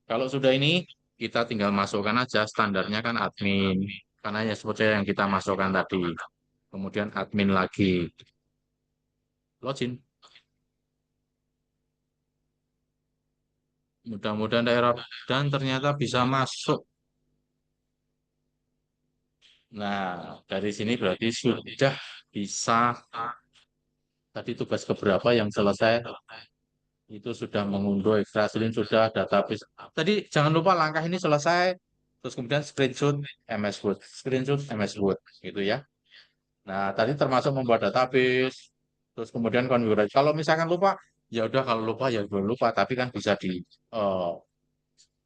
Kalau sudah ini, kita tinggal masukkan aja. Standarnya kan admin. Karena ya seperti yang kita masukkan tadi. Kemudian admin lagi. Login. Mudah-mudahan daerah dan ternyata bisa masuk. Nah, dari sini berarti sudah bisa, tadi tugas keberapa yang selesai, itu sudah mengunduh extract link, sudah database. Tadi jangan lupa langkah ini selesai, terus kemudian screenshot MS Word, screenshot MS Word, gitu ya. Nah, tadi termasuk membuat database, terus kemudian konfigurasi. Kalau misalkan lupa, ya udah kalau lupa ya udah lupa, tapi kan bisa di eh,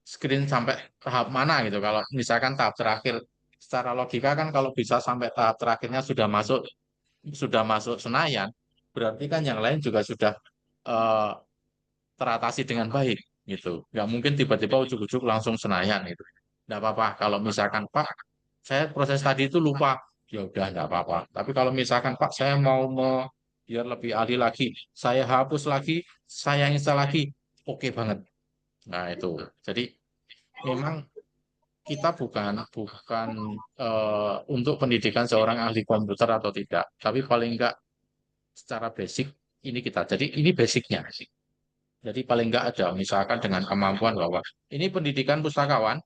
screen sampai tahap mana gitu. Kalau misalkan tahap terakhir, secara logika kan kalau bisa sampai tahap terakhirnya sudah masuk Senayan, berarti kan yang lain juga sudah eh, teratasi dengan baik gitu. Nggak mungkin tiba-tiba ujuk-ujuk langsung Senayan gitu. Nggak apa-apa. Kalau misalkan Pak, saya proses tadi itu lupa, ya udah nggak apa-apa. Tapi kalau misalkan Pak, saya mau biar lebih ahli lagi, saya hapus lagi, saya install lagi, oke banget. Nah itu. Jadi memang kita bukan bukan untuk pendidikan seorang ahli komputer atau tidak, tapi paling enggak secara basic ini kita. Jadi ini basicnya. Jadi paling enggak ada misalkan dengan kemampuan bahwa ini pendidikan pustakawan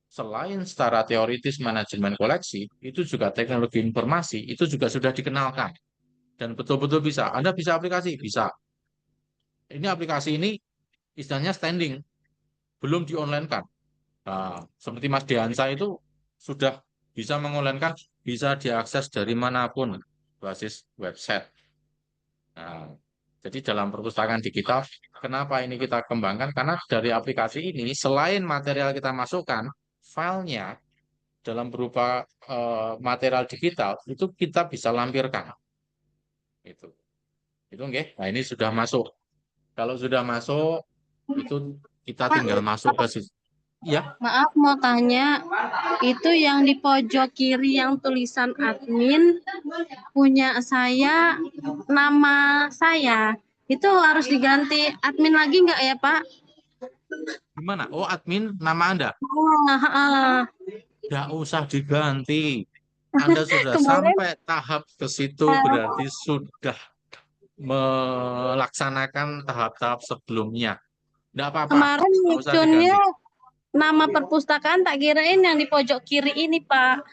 selain secara teoritis manajemen koleksi, itu juga teknologi informasi itu juga sudah dikenalkan dan betul-betul bisa. Anda bisa aplikasi, bisa. Ini aplikasi ini istilahnya standing, belum di-online-kan. Nah, seperti Mas Diansa itu sudah bisa mengonlinekan, bisa diakses dari manapun basis website. Nah, jadi dalam perpustakaan digital, kenapa ini kita kembangkan? Karena dari aplikasi ini, selain material kita masukkan, filenya dalam berupa material digital, itu kita bisa lampirkan. Itu enggak? Nah, ini sudah masuk. Kalau sudah masuk, itu kita Pak, tinggal masuk ke situ. Ya, maaf mau tanya, itu yang di pojok kiri yang tulisan admin punya saya, nama saya, itu harus diganti admin lagi nggak ya Pak? gimana? Oh, admin nama Anda. Ah, Nggak usah diganti. Anda sudah kemarin sampai tahap ke situ, berarti sudah melaksanakan tahap-tahap sebelumnya. Nggak apa-apa, kemarin nggak usah munculnya diganti. nama perpustakaan tak kirain yang di pojok kiri ini Pak.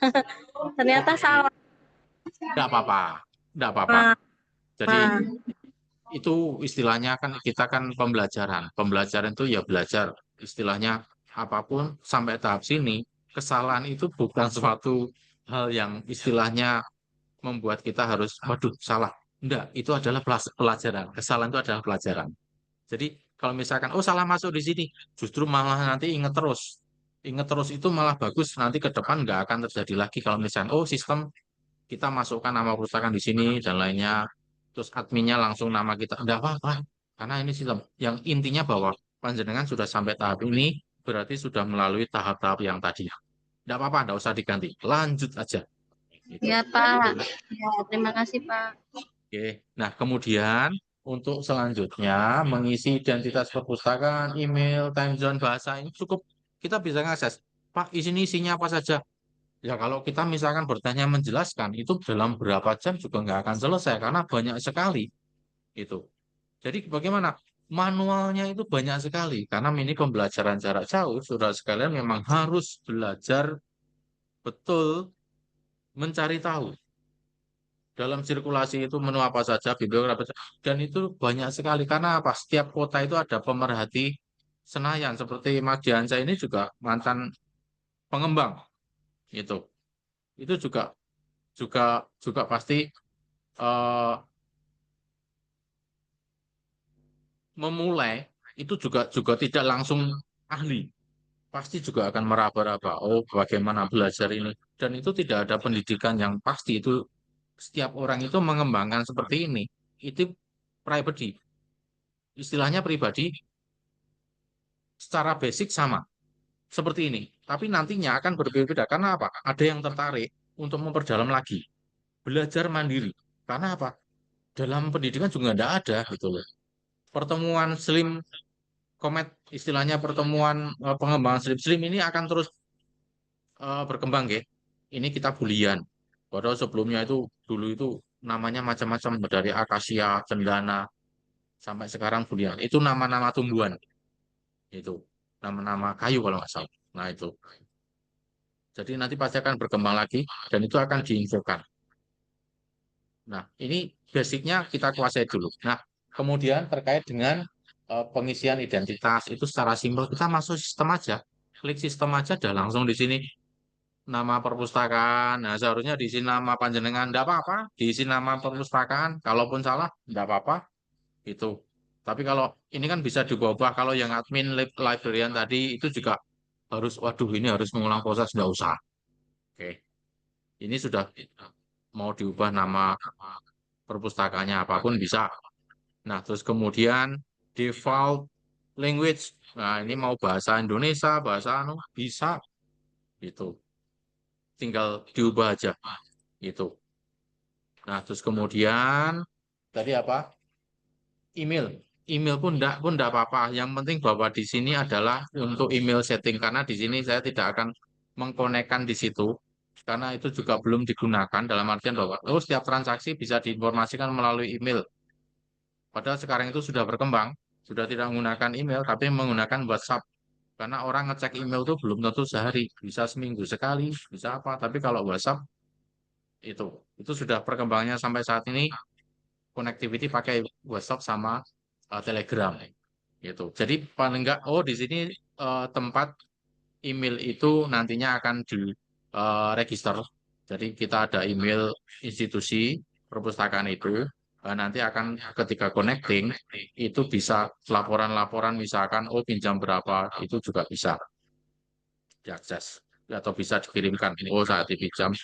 Ternyata Oke, salah. nggak apa-apa, nggak apa-apa. Nah, Jadi nah, itu istilahnya kan kita kan pembelajaran. Pembelajaran itu ya belajar. Istilahnya apapun sampai tahap sini, kesalahan itu bukan suatu hal yang istilahnya membuat kita harus, waduh, salah. Enggak, itu adalah pelajaran. Kesalahan itu adalah pelajaran. Jadi kalau misalkan, oh salah masuk di sini, justru malah nanti inget terus. Inget terus itu malah bagus, nanti ke depan nggak akan terjadi lagi. Kalau misalkan, oh sistem kita masukkan nama perusahaan di sini dan lainnya, terus adminnya langsung nama kita. Enggak apa-apa, karena ini sistem. Yang intinya bahwa panjenengan sudah sampai tahap ini, berarti sudah melalui tahap-tahap yang tadi. Enggak apa-apa, enggak usah diganti. Lanjut aja. Gitu. ya Pak. Ya, terima kasih Pak. Oke, nah kemudian untuk selanjutnya mengisi identitas perpustakaan, email, time zone, bahasa ini cukup kita bisa mengakses. Pak, isinya apa saja? Ya kalau kita misalkan bertanya menjelaskan itu dalam berapa jam juga nggak akan selesai karena banyak sekali itu. Jadi bagaimana? Manualnya itu banyak sekali karena ini pembelajaran jarak jauh. Saudara sekalian memang harus belajar betul mencari tahu dalam sirkulasi itu menu apa saja, bibliografi apa saja. Dan itu banyak sekali karena apa? Setiap kota itu ada pemerhati Senayan seperti Mas Diansa ini juga mantan pengembang itu. Itu juga juga juga pasti eh, memulai itu juga juga tidak langsung ahli. Pasti juga akan meraba-raba. Oh, bagaimana belajar ini? Dan itu tidak ada pendidikan yang pasti. Itu setiap orang itu mengembangkan seperti ini. Itu pribadi. Istilahnya pribadi secara basic sama. Seperti ini. Tapi nantinya akan berbeda. Karena apa? Ada yang tertarik untuk memperdalam lagi. Belajar mandiri. Karena apa? Dalam pendidikan juga tidak ada gitu loh. Pertemuan Slim Komet, istilahnya pertemuan pengembangan Slim ini akan terus berkembang ya. Ini kita bulian. Padahal sebelumnya itu dulu itu namanya macam-macam dari akasia, cendana sampai sekarang bulian. Itu nama-nama tumbuhan itu. Nama-nama kayu kalau nggak salah. Nah itu. Jadi nanti pasti akan berkembang lagi dan itu akan diinfokan. Nah, ini basicnya kita kuasai dulu. Nah, kemudian terkait dengan pengisian identitas itu secara simpel kita masuk sistem aja. Klik sistem aja udah langsung di sini nama perpustakaan. Nah, seharusnya diisi nama panjenengan enggak apa-apa, diisi nama perpustakaan. Kalaupun salah enggak apa-apa itu. Tapi kalau ini kan bisa diubah kalau yang admin librarian tadi itu juga harus waduh ini harus mengulang proses enggak usah. Oke. Ini sudah mau diubah nama perpustakaannya apapun bisa. Nah, terus kemudian default language. Nah, ini mau bahasa Indonesia, bahasa anu bisa gitu. Tinggal diubah aja gitu. Nah, terus kemudian tadi apa? Email. Email pun enggak apa-apa. Yang penting bahwa di sini adalah untuk email setting karena di sini saya tidak akan mengkonekkan di situ karena itu juga belum digunakan dalam artian bahwa setiap transaksi bisa diinformasikan melalui email. Padahal sekarang itu sudah berkembang, sudah tidak menggunakan email, tapi menggunakan WhatsApp. Karena orang ngecek email itu belum tentu sehari, bisa seminggu sekali, bisa apa. Tapi kalau WhatsApp itu sudah perkembangannya sampai saat ini connectivity pakai WhatsApp sama Telegram, gitu. Jadi paling enggak, di sini tempat email itu nantinya akan di register. Jadi kita ada email institusi perpustakaan itu. Nanti akan ketika connecting itu bisa laporan-laporan misalkan pinjam berapa itu juga bisa diakses atau bisa dikirimkan saat dipinjam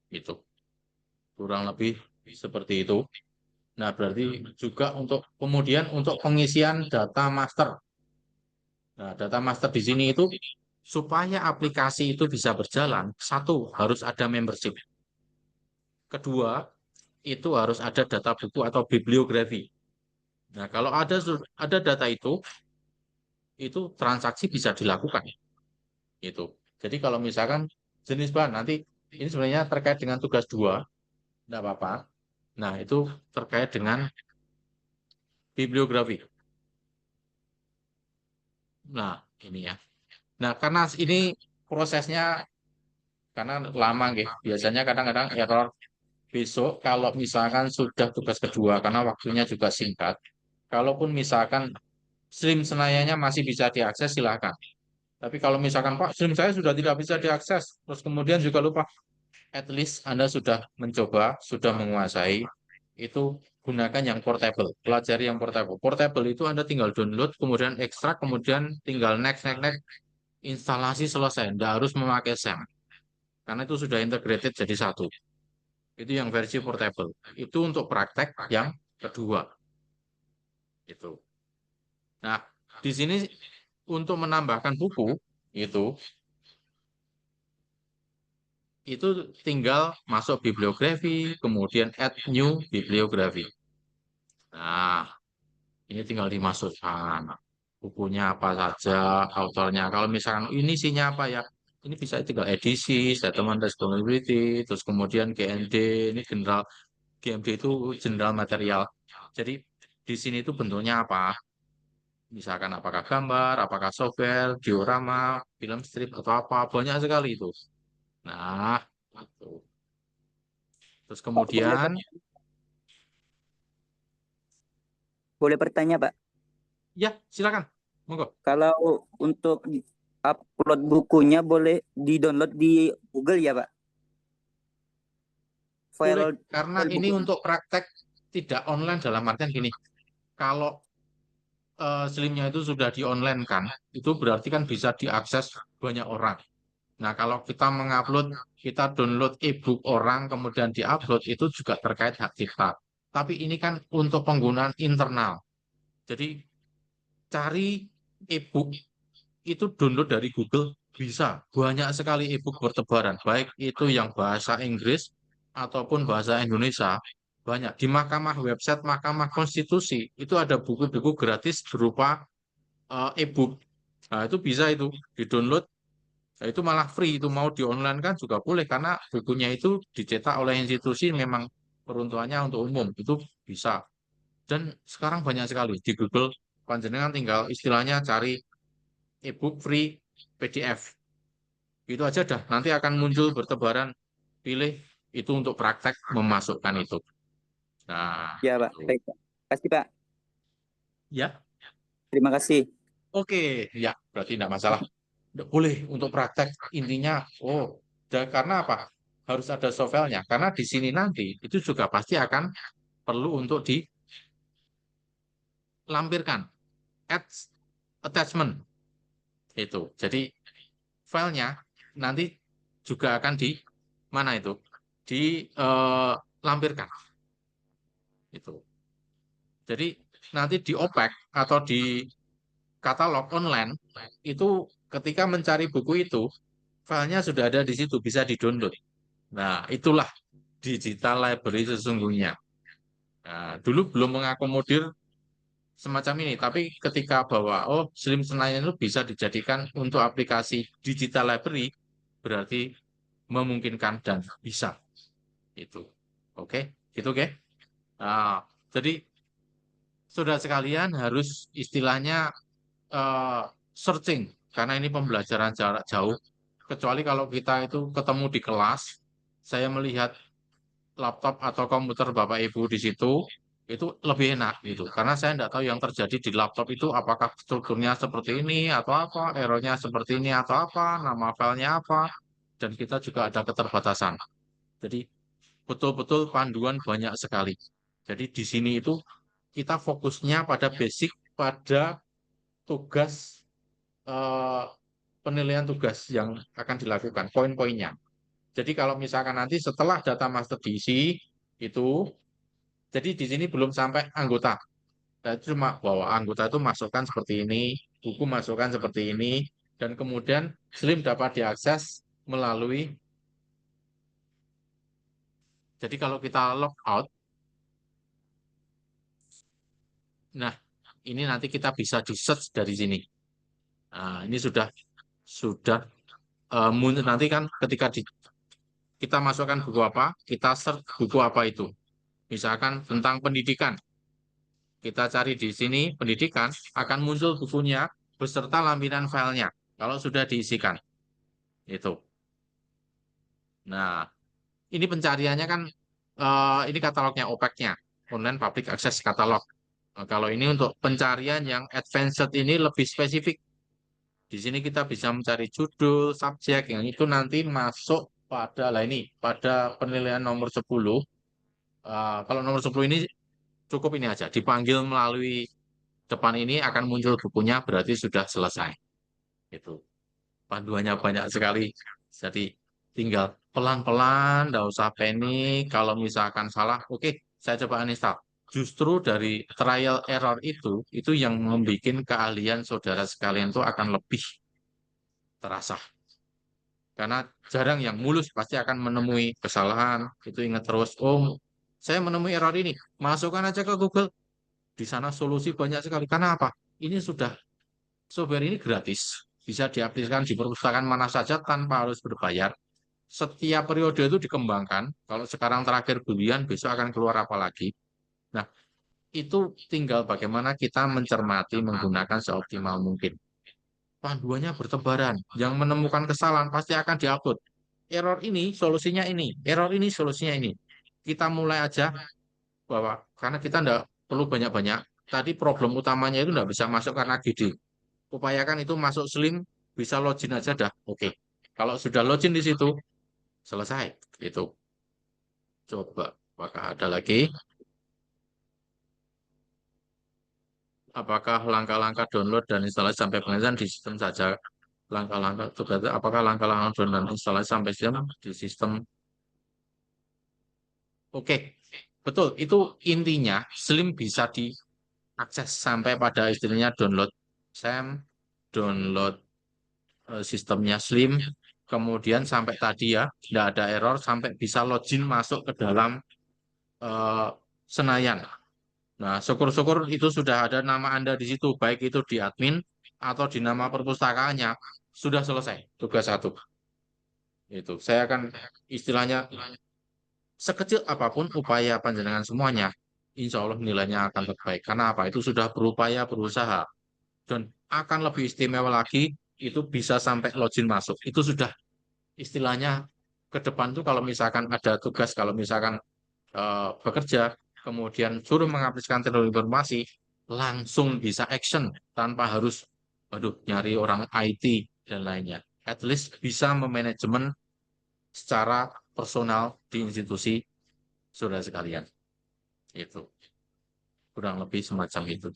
itu kurang lebih seperti itu. Nah, berarti juga untuk kemudian untuk pengisian data master. Nah, data master di sini itu supaya aplikasi itu bisa berjalan, satu harus ada membership. Kedua, itu harus ada data buku atau bibliografi. Nah, kalau ada data itu transaksi bisa dilakukan. Itu. Jadi kalau misalkan jenis bahan nanti ini sebenarnya terkait dengan tugas 2, tidak apa-apa. Nah, itu terkait dengan bibliografi. Nah, ini ya. Nah, karena ini prosesnya karena lama gitu. Biasanya kadang-kadang error besok kalau misalkan sudah tugas kedua karena waktunya juga singkat. Kalaupun misalkan stream Senayanya masih bisa diakses silakan. Tapi kalau misalkan Pak stream saya sudah tidak bisa diakses, terus kemudian juga lupa, at least Anda sudah mencoba, sudah menguasai, itu gunakan yang portable, pelajari yang portable. Portable itu Anda tinggal download, kemudian ekstrak, kemudian tinggal next, next, next, instalasi selesai. Anda harus memakai SAM, karena itu sudah integrated jadi satu. Itu yang versi portable. Itu untuk praktek yang kedua. Itu. Nah, di sini untuk menambahkan buku itu tinggal masuk bibliografi, kemudian add new bibliografi. Nah, ini tinggal dimasukkan bukunya apa saja, autornya. Kalau misalkan ini isinya apa ya, ini bisa tinggal edisi, statement disponibility, terus kemudian GMD, ini general GMD itu general material. Jadi di sini itu bentuknya apa? Misalkan apakah gambar, apakah software, diorama, film strip atau apa, banyak sekali itu. Nah, itu. Terus Pak, kemudian boleh bertanya, Pak? ya silakan, monggo. Kalau untuk upload bukunya boleh di-download di Google ya, Pak? Boleh, File, karena file ini buku. untuk praktek tidak online dalam artian gini. Kalau slimnya itu sudah di online kan, itu berarti kan bisa diakses banyak orang. Nah, kalau kita mengupload, kita download e-book orang, kemudian diupload, itu juga terkait hak cipta. Tapi ini kan untuk penggunaan internal. Jadi, cari e-book, itu download dari Google, bisa. Banyak sekali e-book bertebaran, baik itu yang bahasa Inggris ataupun bahasa Indonesia. Banyak. Di website Mahkamah Konstitusi, itu ada buku-buku gratis berupa e-book. Nah, itu bisa itu di-download. Nah, itu malah free, itu mau di-online kan juga boleh karena bukunya itu dicetak oleh institusi memang peruntukannya untuk umum, itu bisa. Dan sekarang banyak sekali di Google, panjenengan tinggal istilahnya cari e-book free PDF. Itu aja dah. Nanti akan muncul bertebaran. Pilih itu untuk praktek memasukkan itu. Nah, Ya, Pak. itu. Baik, Pak. Terima kasih, Pak. Ya, Terima kasih. oke. Ya, berarti tidak masalah. Nggak boleh untuk praktek. Intinya, karena apa? Harus ada sovelnya. Karena di sini nanti itu juga pasti akan perlu untuk dilampirkan. Add attachment. Itu. Jadi, filenya nanti juga akan di mana itu? Dilampirkan. Itu. Jadi, nanti di OPEC atau di katalog online, itu ketika mencari buku itu, filenya sudah ada di situ, bisa di-download. Nah, itulah digital library sesungguhnya. Nah, dulu belum mengakomodir semacam ini, tapi ketika bahwa Slim Senayan itu bisa dijadikan untuk aplikasi digital library, berarti memungkinkan dan bisa. Itu. Oke, gitu oke. Nah, jadi saudara sekalian harus istilahnya eh, searching karena ini pembelajaran jarak jauh. Kecuali kalau kita itu ketemu di kelas, saya melihat laptop atau komputer Bapak Ibu di situ, itu lebih enak gitu. Karena saya tidak tahu yang terjadi di laptop itu apakah strukturnya seperti ini atau apa, errornya seperti ini atau apa, nama filenya apa, dan kita juga ada keterbatasan. Jadi betul-betul panduan banyak sekali. Jadi di sini itu kita fokusnya pada basic, pada tugas eh, penilaian tugas yang akan dilakukan, poin-poinnya. Jadi kalau misalkan nanti setelah data master diisi itu, jadi di sini belum sampai anggota. Nah, cuma bahwa anggota itu masukkan seperti ini, buku masukkan seperti ini, dan kemudian Slim dapat diakses melalui. Jadi kalau kita log out, nah ini nanti kita bisa di search dari sini. Nah, ini sudah nanti kan ketika kita masukkan buku apa, kita search buku apa itu. Misalkan tentang pendidikan, kita cari di sini pendidikan, akan muncul bukunya beserta lampiran filenya kalau sudah diisikan. Itu. Nah, ini pencariannya kan ini katalognya OPEC-nya, Online Public Access Catalog. Nah, kalau ini untuk pencarian yang advanced ini lebih spesifik. Di sini kita bisa mencari judul, subjek, yang itu nanti masuk pada lah ini, pada penilaian nomor 10. Kalau nomor 10 ini cukup ini aja, dipanggil melalui depan ini akan muncul bukunya, berarti sudah selesai. Itu. Panduannya banyak sekali. Jadi tinggal pelan-pelan, tidak usah panik. Kalau misalkan salah, oke, saya coba uninstall. Justru dari trial error itu yang membuat keahlian saudara sekalian itu akan lebih terasa. Karena jarang yang mulus pasti akan menemui kesalahan. Itu ingat terus, saya menemui error ini. Masukkan aja ke Google. Di sana solusi banyak sekali. Karena apa? Ini sudah, software ini gratis. Bisa diaplikasikan di perpustakaan mana saja tanpa harus berbayar. Setiap periode itu dikembangkan. Kalau sekarang terakhir bulian, besok akan keluar apa lagi. Nah, itu tinggal bagaimana kita mencermati menggunakan seoptimal mungkin. Panduannya bertebaran. Yang menemukan kesalahan pasti akan diupload. Error ini solusinya ini, error ini solusinya ini. Kita mulai aja bahwa karena kita tidak perlu banyak-banyak. Tadi problem utamanya itu tidak bisa masuk karena GD. Upayakan itu masuk Slim, bisa login aja dah. Oke. Kalau sudah login di situ, selesai. Itu. Coba, apakah ada lagi? Apakah langkah-langkah download dan instalasi sampai pengenalan di sistem saja? Langkah-langkah itu berarti apakah langkah-langkah download dan instalasi sampai sistem di sistem? Oke, betul. Itu intinya Slim bisa diakses sampai pada istilahnya download SAM, download sistemnya Slim, kemudian sampai tadi ya, tidak ada error, sampai bisa login masuk ke dalam eh, Senayan. Nah, syukur-syukur itu sudah ada nama Anda di situ, baik itu di admin atau di nama perpustakaannya, sudah selesai tugas satu. Itu, saya akan istilahnya sekecil apapun upaya panjenengan semuanya, insya Allah nilainya akan terbaik. Karena apa? Itu sudah berupaya, berusaha. Dan akan lebih istimewa lagi, itu bisa sampai login masuk. Itu sudah istilahnya ke depan tuh kalau misalkan ada tugas, kalau misalkan bekerja, kemudian suruh mengaplikasikan teknologi informasi, langsung bisa action tanpa harus, aduh, nyari orang IT dan lainnya. At least bisa memanajemen secara personal di institusi saudara sekalian. Itu kurang lebih semacam itu.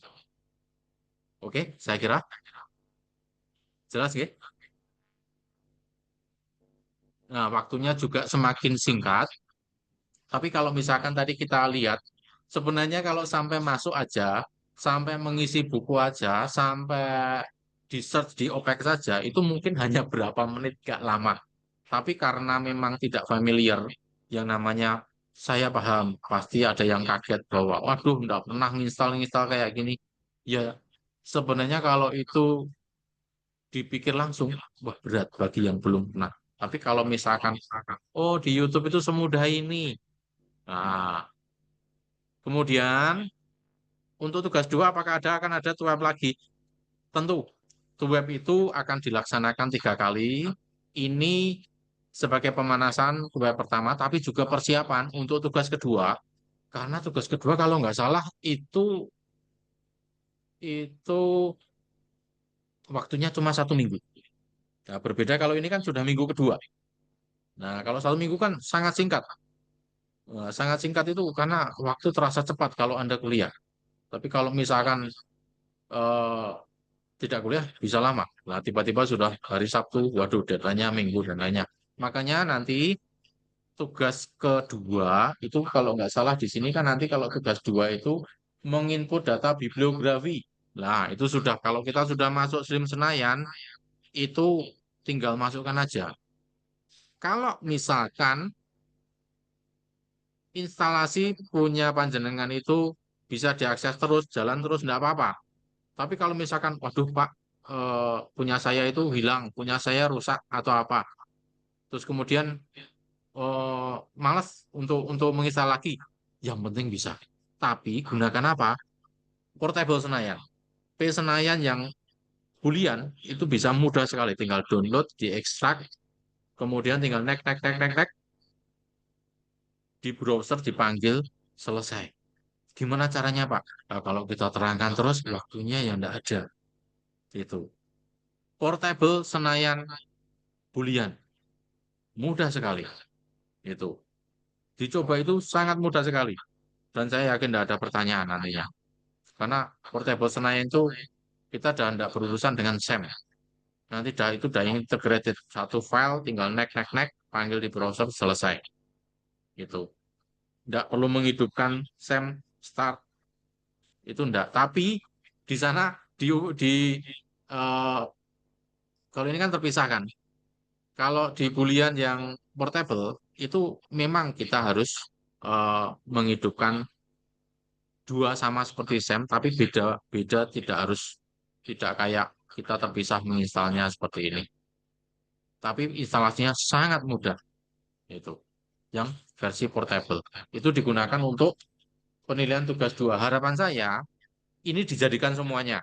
Oke, saya kira jelas ya. Nah, waktunya juga semakin singkat. Tapi kalau misalkan tadi kita lihat, sebenarnya kalau sampai masuk aja, sampai mengisi buku aja, sampai di search di OPEC saja, itu mungkin hanya berapa menit, gak lama. Tapi karena memang tidak familiar, yang namanya saya paham, pasti ada yang kaget bahwa, waduh, nggak pernah nginstal-nginstal kayak gini. Ya, sebenarnya kalau itu dipikir langsung, wah berat bagi yang belum pernah. Tapi kalau misalkan, oh di YouTube itu semudah ini. Nah, kemudian untuk tugas dua, apakah akan ada web lagi? Tentu, web itu akan dilaksanakan 3 kali. Ini sebagai pemanasan web pertama, tapi juga persiapan untuk tugas kedua. Karena tugas kedua kalau nggak salah itu waktunya cuma 1 minggu. Nah, berbeda kalau ini kan sudah minggu kedua. Nah, kalau 1 minggu kan sangat singkat. Sangat singkat itu karena waktu terasa cepat kalau Anda kuliah. Tapi kalau misalkan eh, tidak kuliah bisa lama. Nah, tiba-tiba sudah hari Sabtu, waduh, deadline-nya Minggu dan lainnya. Makanya nanti tugas kedua itu kalau nggak salah di sini kan nanti kalau tugas dua itu menginput data bibliografi. Nah, itu sudah kalau kita sudah masuk SLIM Senayan itu tinggal masukkan aja. Kalau misalkan instalasi punya panjenengan itu bisa diakses terus, jalan terus, enggak apa-apa. Tapi kalau misalkan, waduh Pak, punya saya itu hilang, punya saya rusak atau apa, terus kemudian malas untuk menginstal lagi, yang penting bisa. Tapi gunakan apa? Portable Senayan. P Senayan yang Boolean itu bisa mudah sekali, tinggal download, diekstrak, kemudian tinggal next, next, next, next, next, di browser dipanggil, selesai. Gimana caranya Pak? Nah, kalau kita terangkan terus, waktunya yang enggak ada. Itu. Portable Senayan Boolean. Mudah sekali. Itu. Dicoba itu sangat mudah sekali. Dan saya yakin tidak ada pertanyaan nantinya. Karena Portable Senayan itu kita sudah tidak berurusan dengan SEM. Nanti itu sudah integrated. Satu file, tinggal next, next, next, panggil di browser, selesai. Gitu. Tidak perlu menghidupkan SEM start. Itu enggak. Tapi di sana di eh, kalau ini kan terpisahkan. Kalau di Boolean yang portable itu memang kita harus menghidupkan dua sama seperti SEM, tapi beda tidak harus tidak kayak kita terpisah menginstalnya seperti ini. Tapi instalasinya sangat mudah itu. Yang versi portable itu digunakan untuk penilaian tugas dua. Harapan saya ini dijadikan semuanya.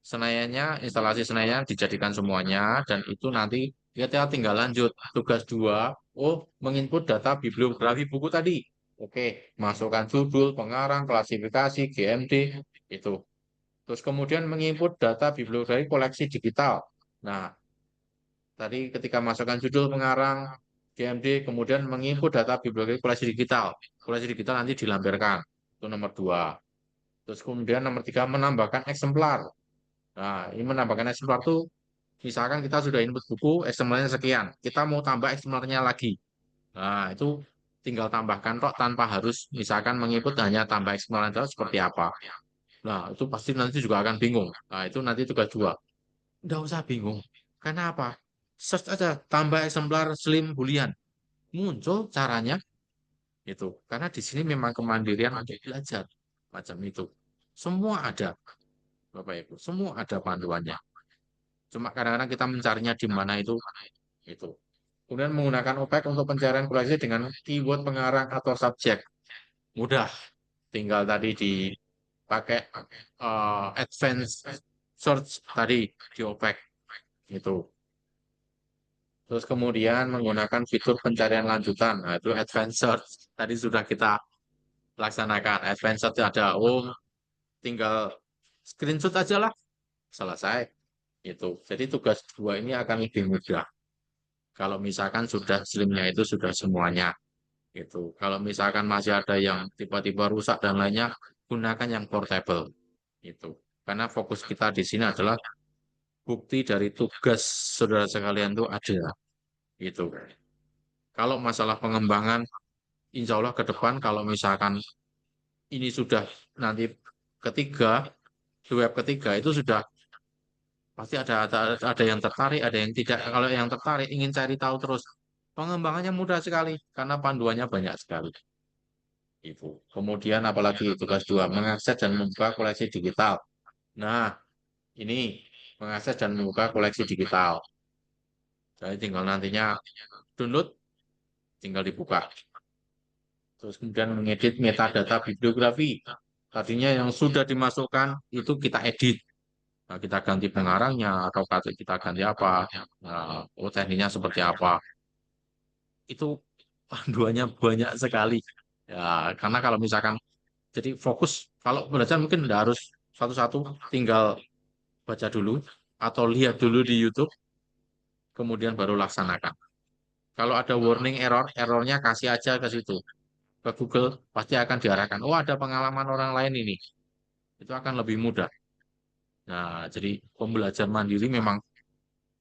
Senayannya, instalasi Senayan dijadikan semuanya dan itu nanti kita tinggal lanjut tugas dua. Oh, menginput data bibliografi buku tadi. Oke, masukkan judul, pengarang, klasifikasi, GMD itu. Terus kemudian menginput data bibliografi koleksi digital. Nah, tadi ketika masukkan judul, pengarang, GMD, kemudian menginput data bibliografi koleksi digital. Koleksi digital nanti dilampirkan. Itu nomor 2. Terus kemudian nomor 3 menambahkan eksemplar. Nah, ini menambahkan eksemplar itu, misalkan kita sudah input buku, eksemplarnya sekian. Kita mau tambah eksemplarnya lagi. Nah, itu tinggal tambahkan kok tanpa harus misalkan menginput hanya tambah eksemplar itu seperti apa. Nah, itu pasti nanti juga akan bingung. Nah, itu nanti tugas dua. Nggak usah bingung. Karena apa? Search aja tambah eksemplar slim Boolean. Muncul caranya itu. Karena di sini memang kemandirian untuk belajar. Macam itu. Semua ada. Bapak Ibu, semua ada panduannya. Cuma kadang-kadang kita mencarinya di mana itu. Kemudian menggunakan OPEC untuk pencarian koleksi dengan keyword pengarang atau subjek. Mudah, tinggal tadi dipakai advanced search tadi di OPEC itu. Terus kemudian menggunakan fitur pencarian lanjutan. Nah, itu advanced search. Tadi sudah kita laksanakan. Advanced search ada, tinggal screenshot aja lah. Selesai. Itu. Jadi tugas dua ini akan lebih mudah. Kalau misalkan sudah slimnya itu sudah semuanya. Gitu. Kalau misalkan masih ada yang tiba-tiba rusak dan lainnya, gunakan yang portable. Itu. Karena fokus kita di sini adalah bukti dari tugas saudara sekalian itu ada. Gitu. Kalau masalah pengembangan, insya Allah ke depan kalau misalkan ini sudah nanti ketiga, di web ketiga itu sudah pasti ada yang tertarik, ada yang tidak. Kalau yang tertarik ingin cari tahu terus, pengembangannya mudah sekali karena panduannya banyak sekali. Itu. Kemudian apalagi tugas dua, mengakses dan membuka koleksi digital. Nah, ini mengakses dan membuka koleksi digital. Jadi tinggal nantinya download, tinggal dibuka. Terus kemudian mengedit metadata bibliografi. Tadinya yang sudah dimasukkan itu kita edit. Nah, kita ganti pengarangnya atau kita ganti apa. Nah, tekniknya seperti apa. Itu panduannya banyak sekali. Ya, karena kalau misalkan jadi fokus kalau belajar mungkin tidak harus satu-satu, tinggal baca dulu atau lihat dulu di YouTube, kemudian baru laksanakan. Kalau ada warning error, errornya kasih aja ke situ. Ke Google pasti akan diarahkan. Oh, ada pengalaman orang lain ini. Itu akan lebih mudah. Nah, jadi pembelajar mandiri memang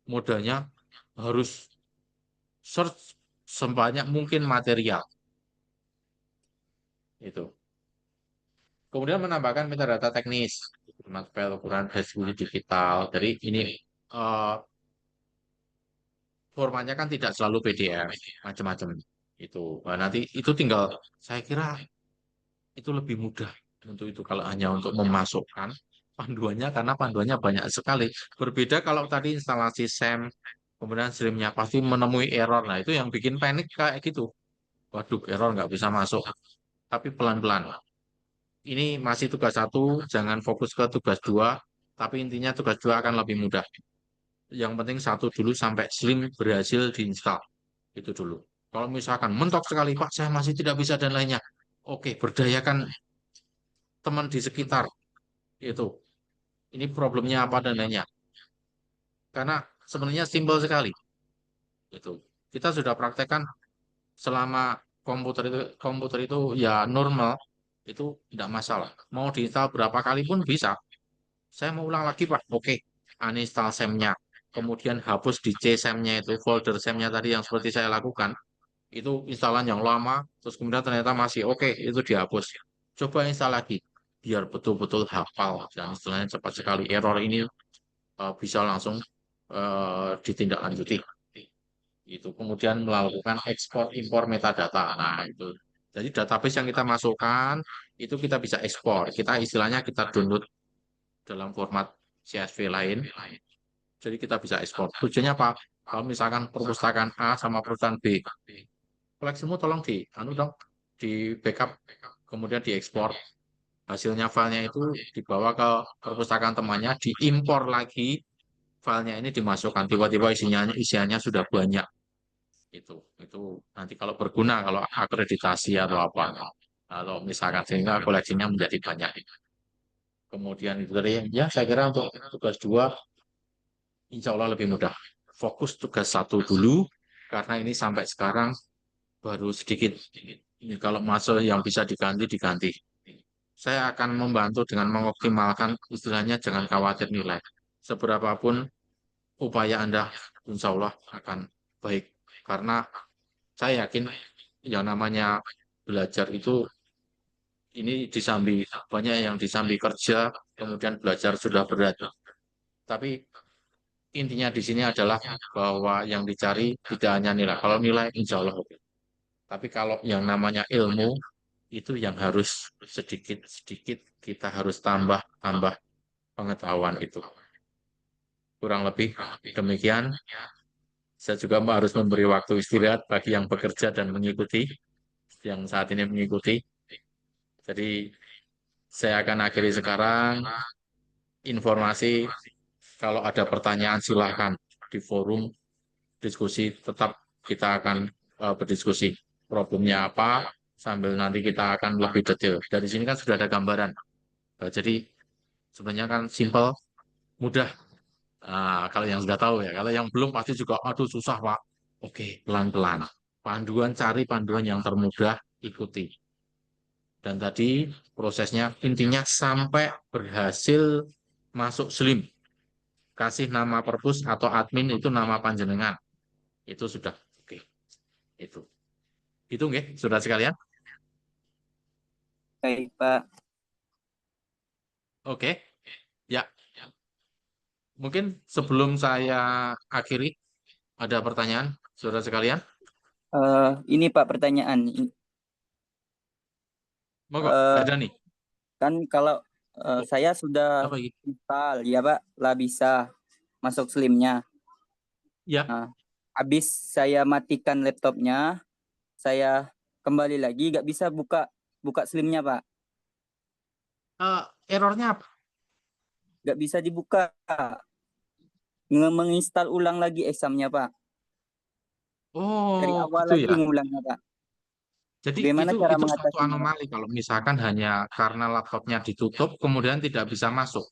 modalnya harus search sebanyak mungkin material. Itu. Kemudian menambahkan metadata teknis, material ukuran hasil digital. Jadi ini eh, formatnya kan tidak selalu PDF, macam-macam. Itu. Nah, nanti itu tinggal, saya kira itu lebih mudah untuk itu kalau hanya untuk memasukkan panduannya karena panduannya banyak sekali. Berbeda kalau tadi instalasi SEM, kemudian streamnya pasti menemui error. Nah, itu yang bikin panik kayak gitu. Waduh, error nggak bisa masuk. Tapi pelan-pelan. Ini masih tugas satu, jangan fokus ke tugas dua, tapi intinya tugas dua akan lebih mudah. Yang penting satu dulu sampai Slim berhasil diinstal. Itu dulu. Kalau misalkan mentok sekali, Pak, saya masih tidak bisa dan lainnya. Oke, berdayakan teman di sekitar. Itu. Ini problemnya apa dan lainnya. Karena sebenarnya simpel sekali. Itu. Kita sudah praktekkan selama komputer itu ya normal, itu tidak masalah. Mau diinstal berapa kali pun bisa. Saya mau ulang lagi, Pak. Oke, uninstall SEM-nya. Kemudian hapus di C SEM-nya itu, folder SEM-nya tadi yang seperti saya lakukan. Itu instalan yang lama, terus kemudian ternyata masih oke, itu dihapus. Coba install lagi, biar betul-betul hafal. Dan istilahnya cepat sekali. Error ini bisa langsung ditindaklanjuti. Itu kemudian melakukan ekspor impor metadata. Nah, itu. Jadi database yang kita masukkan, itu kita bisa ekspor. Kita istilahnya kita download dalam format CSV lain. Jadi kita bisa ekspor. Tujuannya apa? Kalau misalkan perpustakaan A sama perusahaan B, koleksimu tolong anu dong, di backup, kemudian diekspor. Hasilnya filenya itu dibawa ke perpustakaan temannya, diimpor lagi, filenya ini dimasukkan. Tiba-tiba isiannya sudah banyak. Itu nanti kalau berguna, kalau akreditasi atau apa, atau misalkan sehingga koleksinya menjadi banyak. Kemudian itu tadi, ya saya kira untuk tugas dua insya Allah lebih mudah. Fokus tugas satu dulu, karena ini sampai sekarang baru sedikit. Ini kalau masuk yang bisa diganti, diganti. Saya akan membantu dengan mengoptimalkan, istilahnya jangan khawatir nilai. Seberapapun upaya Anda, insya Allah akan baik. Karena saya yakin yang namanya belajar itu, ini disambi, banyak yang disambi kerja, kemudian belajar sudah berat. Tapi intinya di sini adalah bahwa yang dicari tidak hanya nilai. Kalau nilai, insya Allah oke. Tapi kalau yang namanya ilmu, itu yang harus sedikit-sedikit kita harus tambah pengetahuan itu. Kurang lebih demikian. Saya juga harus memberi waktu istirahat bagi yang bekerja dan mengikuti, yang saat ini mengikuti. Jadi saya akan akhiri sekarang. Informasi, kalau ada pertanyaan silahkan di forum diskusi, tetap kita akan berdiskusi problemnya apa, sambil nanti kita akan lebih detail. Dari sini kan sudah ada gambaran. Jadi sebenarnya kan simple, mudah. Nah, kalau yang sudah tahu ya, kalau yang belum pasti juga, aduh susah Pak. Oke, pelan-pelan. Cari panduan yang termudah, ikuti. Dan tadi prosesnya intinya sampai berhasil masuk SLIM. Kasih nama perpus atau admin itu nama panjenengan. Itu sudah oke. Itu. Itu nggih, saudara sekalian. Baik, Pak. Oke. Ya, mungkin sebelum saya akhiri, ada pertanyaan, saudara sekalian? Ini Pak pertanyaan. Monggo, Eh, ada nih. kan kalau Oh, saya sudah apa ini? install, ya Pak, lah bisa masuk SLIM-nya. Ya, Nah, habis saya matikan laptopnya, saya kembali lagi, nggak bisa buka buka SLIM-nya Pak. errornya apa? Nggak bisa dibuka. Menginstal ulang lagi examnya Pak. Dari Oh, awal gitu lagi ya. ngulangnya Pak. Jadi Bagaimana itu cara suatu mengatasinya Pak? anomali kalau misalkan hanya karena laptopnya ditutup kemudian tidak bisa masuk.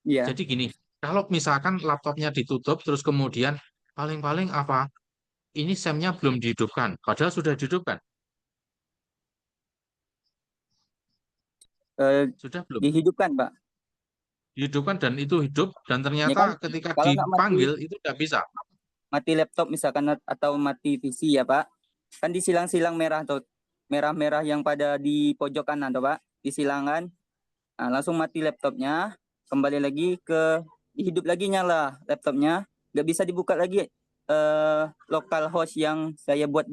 Iya. Jadi gini, kalau misalkan laptopnya ditutup terus kemudian paling-paling apa? Ini SEM-nya belum dihidupkan, padahal sudah dihidupkan. Eh, Sudah belum? dihidupkan Pak. Dihidupkan dan itu hidup dan Ya ternyata kan ketika kalau nggak dipanggil itu tidak bisa. mati laptop misalkan atau mati PC ya Pak, kan disilang-silang merah atau merah-merah yang pada di pojok kanan tuh Pak, disilangan. Nah, langsung mati laptopnya, kembali lagi ke hidup lagi nyala laptopnya, nggak bisa dibuka lagi local host yang saya buat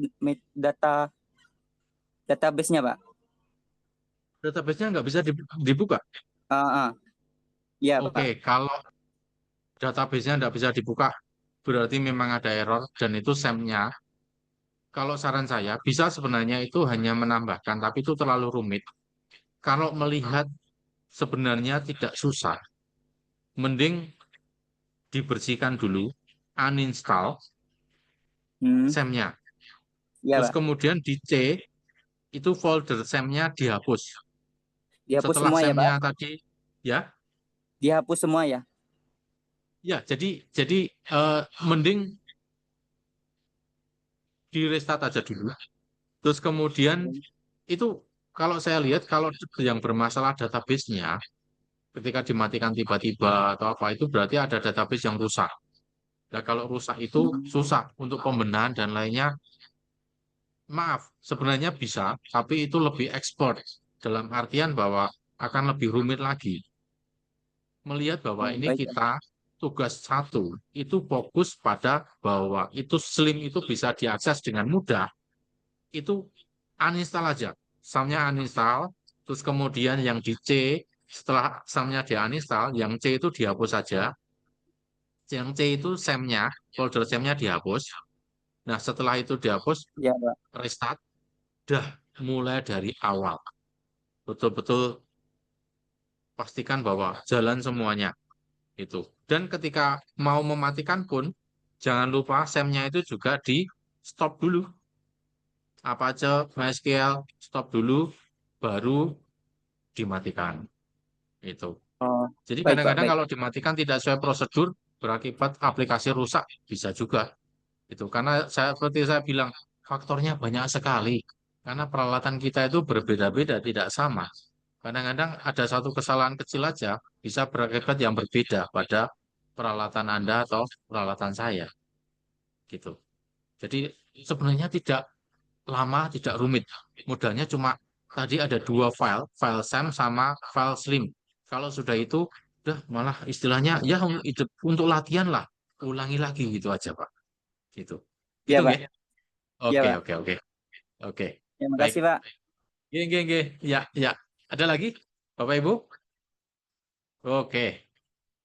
database-nya Pak. Database-nya nggak bisa dibuka. Ah, ah. Iya Oke, Pak. kalau database-nya nggak bisa dibuka, berarti memang ada error dan itu SEM-nya. Kalau saran saya, bisa sebenarnya itu hanya menambahkan, tapi itu terlalu rumit. Kalau melihat sebenarnya tidak susah, mending dibersihkan dulu, uninstall Hmm, SEM-nya. iya Terus Pak. kemudian di C, itu folder SEM-nya dihapus. Dihapus Setelah semua ya SEM-nya Pak. tadi, ya, Dihapus semua ya. ya, jadi mending di restart aja dulu. Terus kemudian itu kalau saya lihat kalau yang bermasalah database-nya ketika dimatikan tiba-tiba atau apa itu berarti ada database yang rusak. Nah, kalau rusak itu Hmm, susah untuk pembenahan dan lainnya. Maaf, sebenarnya bisa, tapi itu lebih ekspor dalam artian bahwa akan lebih rumit lagi. Melihat bahwa oh, ini baik Pak. kita tugas satu itu fokus pada bahwa itu SLIM itu bisa diakses dengan mudah. Itu uninstall aja. SAM-nya uninstall, terus kemudian yang di C, setelah SAM-nya di-uninstall, yang C itu dihapus saja. Yang C itu SAM-nya, folder SAM-nya dihapus. Nah, setelah itu dihapus, Iya Pak. restart, dah mulai dari awal. Betul-betul pastikan bahwa jalan semuanya itu. Dan ketika mau mematikan pun, jangan lupa SAM-nya itu juga di stop dulu. Apa aja MySQL, stop dulu, baru dimatikan. Itu. Oh, Jadi baik Pak, kadang-kadang baik. kalau dimatikan tidak sesuai prosedur, berakibat aplikasi rusak, bisa juga. Itu karena seperti saya bilang, faktornya banyak sekali. Karena peralatan kita itu berbeda-beda, tidak sama. Kadang-kadang ada satu kesalahan kecil aja bisa berakibat yang berbeda pada peralatan Anda atau peralatan saya. Gitu. Jadi sebenarnya tidak lama, tidak rumit. Modalnya cuma tadi ada dua file, file SAM sama file Slim. Kalau sudah itu, udah malah istilahnya ya untuk latihan lah, ulangi lagi gitu aja Pak. Gitu. Gitu Iya Pak. nggih? Iya Oke, Pak. oke, oke, oke. Terima Baik. kasih Pak. Nggih, nggih, nggih. Ya, ya. Ada lagi, Bapak Ibu? Oke.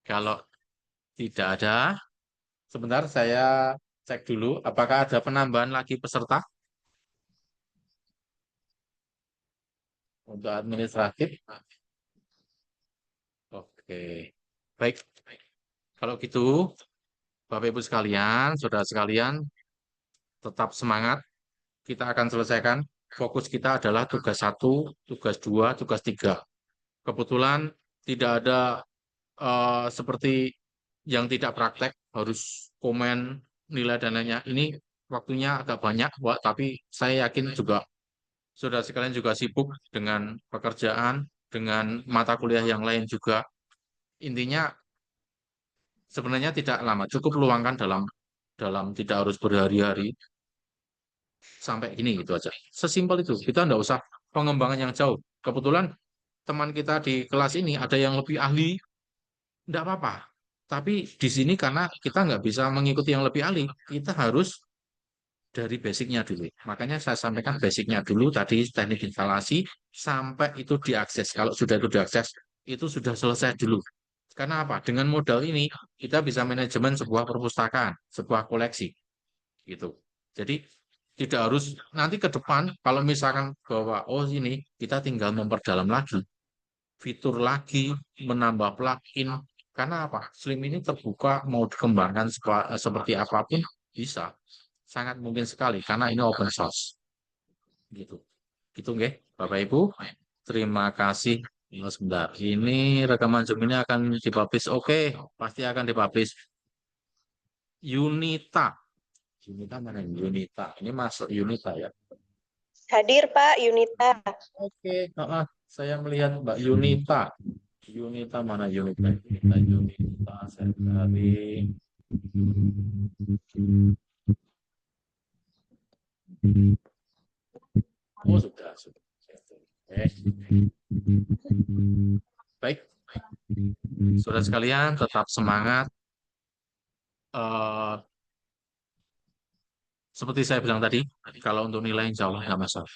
Kalau tidak ada, sebentar saya cek dulu apakah ada penambahan lagi peserta untuk administratif. Oke. Baik. Kalau gitu, Bapak Ibu sekalian, saudara sekalian, tetap semangat. Kita akan selesaikan. Fokus kita adalah tugas 1, tugas 2, tugas 3. Kebetulan tidak ada seperti yang tidak praktek, harus komen nilai dan lainnya. Ini waktunya agak banyak, Wak, tapi saya yakin juga saudara sekalian juga sibuk dengan pekerjaan, dengan mata kuliah yang lain juga. Intinya sebenarnya tidak lama, cukup luangkan dalam dalam tidak harus berhari-hari sampai ini gitu aja. Sesimpel itu. Kita nggak usah pengembangan yang jauh. Kebetulan teman kita di kelas ini ada yang lebih ahli, nggak apa-apa. Tapi di sini karena kita nggak bisa mengikuti yang lebih ahli, kita harus dari basicnya dulu. Makanya saya sampaikan basicnya dulu tadi teknik instalasi sampai itu diakses. Kalau sudah itu diakses, itu sudah selesai dulu. Karena apa? Dengan modal ini kita bisa manajemen sebuah perpustakaan, sebuah koleksi, gitu. Jadi tidak harus nanti ke depan kalau misalkan bahwa oh ini kita tinggal memperdalam lagi, fitur lagi, menambah plugin. Karena apa? Slim ini terbuka mau dikembangkan seperti apapun bisa. Sangat mungkin sekali karena ini open source. Gitu. Gitu nggih, Bapak Ibu. Terima kasih. Oh, sebentar. Ini rekaman Zoom ini akan dipublish. Oke, pasti akan dipublish. Yunita. Yunita mana? Yunita. Ini masuk Yunita ya. Hadir Pak Yunita. Oke, saya melihat Mbak Yunita. Yunita mana Yunita? Yunita, saya cari. Oh, sudah. Oke. Baik. Saudara sekalian, tetap semangat. Seperti saya bilang tadi, kalau untuk nilai insya Allah nggak masalah.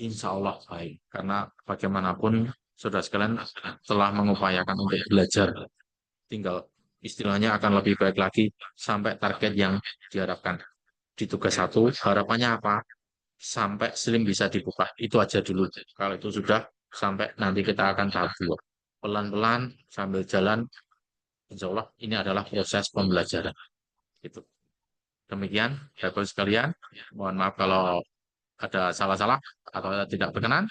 Insya Allah baik. Karena bagaimanapun saudara sekalian telah mengupayakan untuk belajar. Tinggal istilahnya akan lebih baik lagi sampai target yang diharapkan. Di tugas 1, harapannya apa? Sampai SLIM bisa dibuka. Itu aja dulu. Kalau itu sudah, sampai nanti kita akan tahap 2. Pelan-pelan sambil jalan, insya Allah ini adalah proses pembelajaran. Itu. Demikian, Bapak sekalian. Mohon maaf kalau ada salah-salah atau tidak berkenan.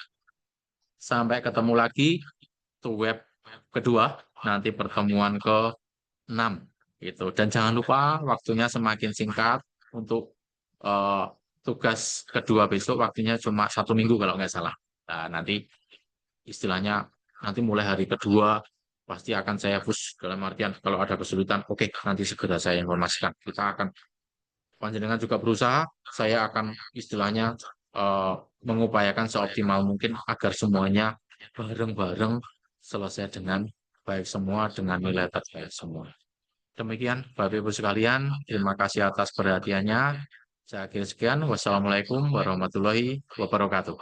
Sampai ketemu lagi di web kedua, nanti pertemuan ke-6. Gitu. Dan jangan lupa waktunya semakin singkat untuk tugas kedua besok waktunya cuma 1 minggu kalau nggak salah. Nah, nanti istilahnya nanti mulai hari kedua pasti akan saya push dalam artian kalau ada kesulitan, oke, nanti segera saya informasikan. Kita akan panjenengan juga berusaha, saya akan istilahnya mengupayakan seoptimal mungkin agar semuanya bareng-bareng selesai dengan baik semua, dengan nilai terbaik semua. Demikian, Bapak Ibu sekalian, terima kasih atas perhatiannya. Saya akhiri sekian. Wassalamualaikum warahmatullahi wabarakatuh.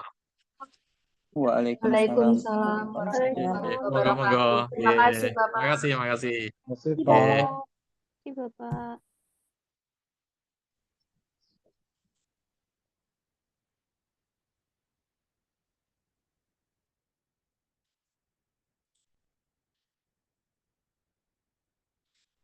Waalaikumsalam. Monggo, monggo. Terima kasih, Bapak. Terima kasih, terima kasih. Terima kasih, Bapak.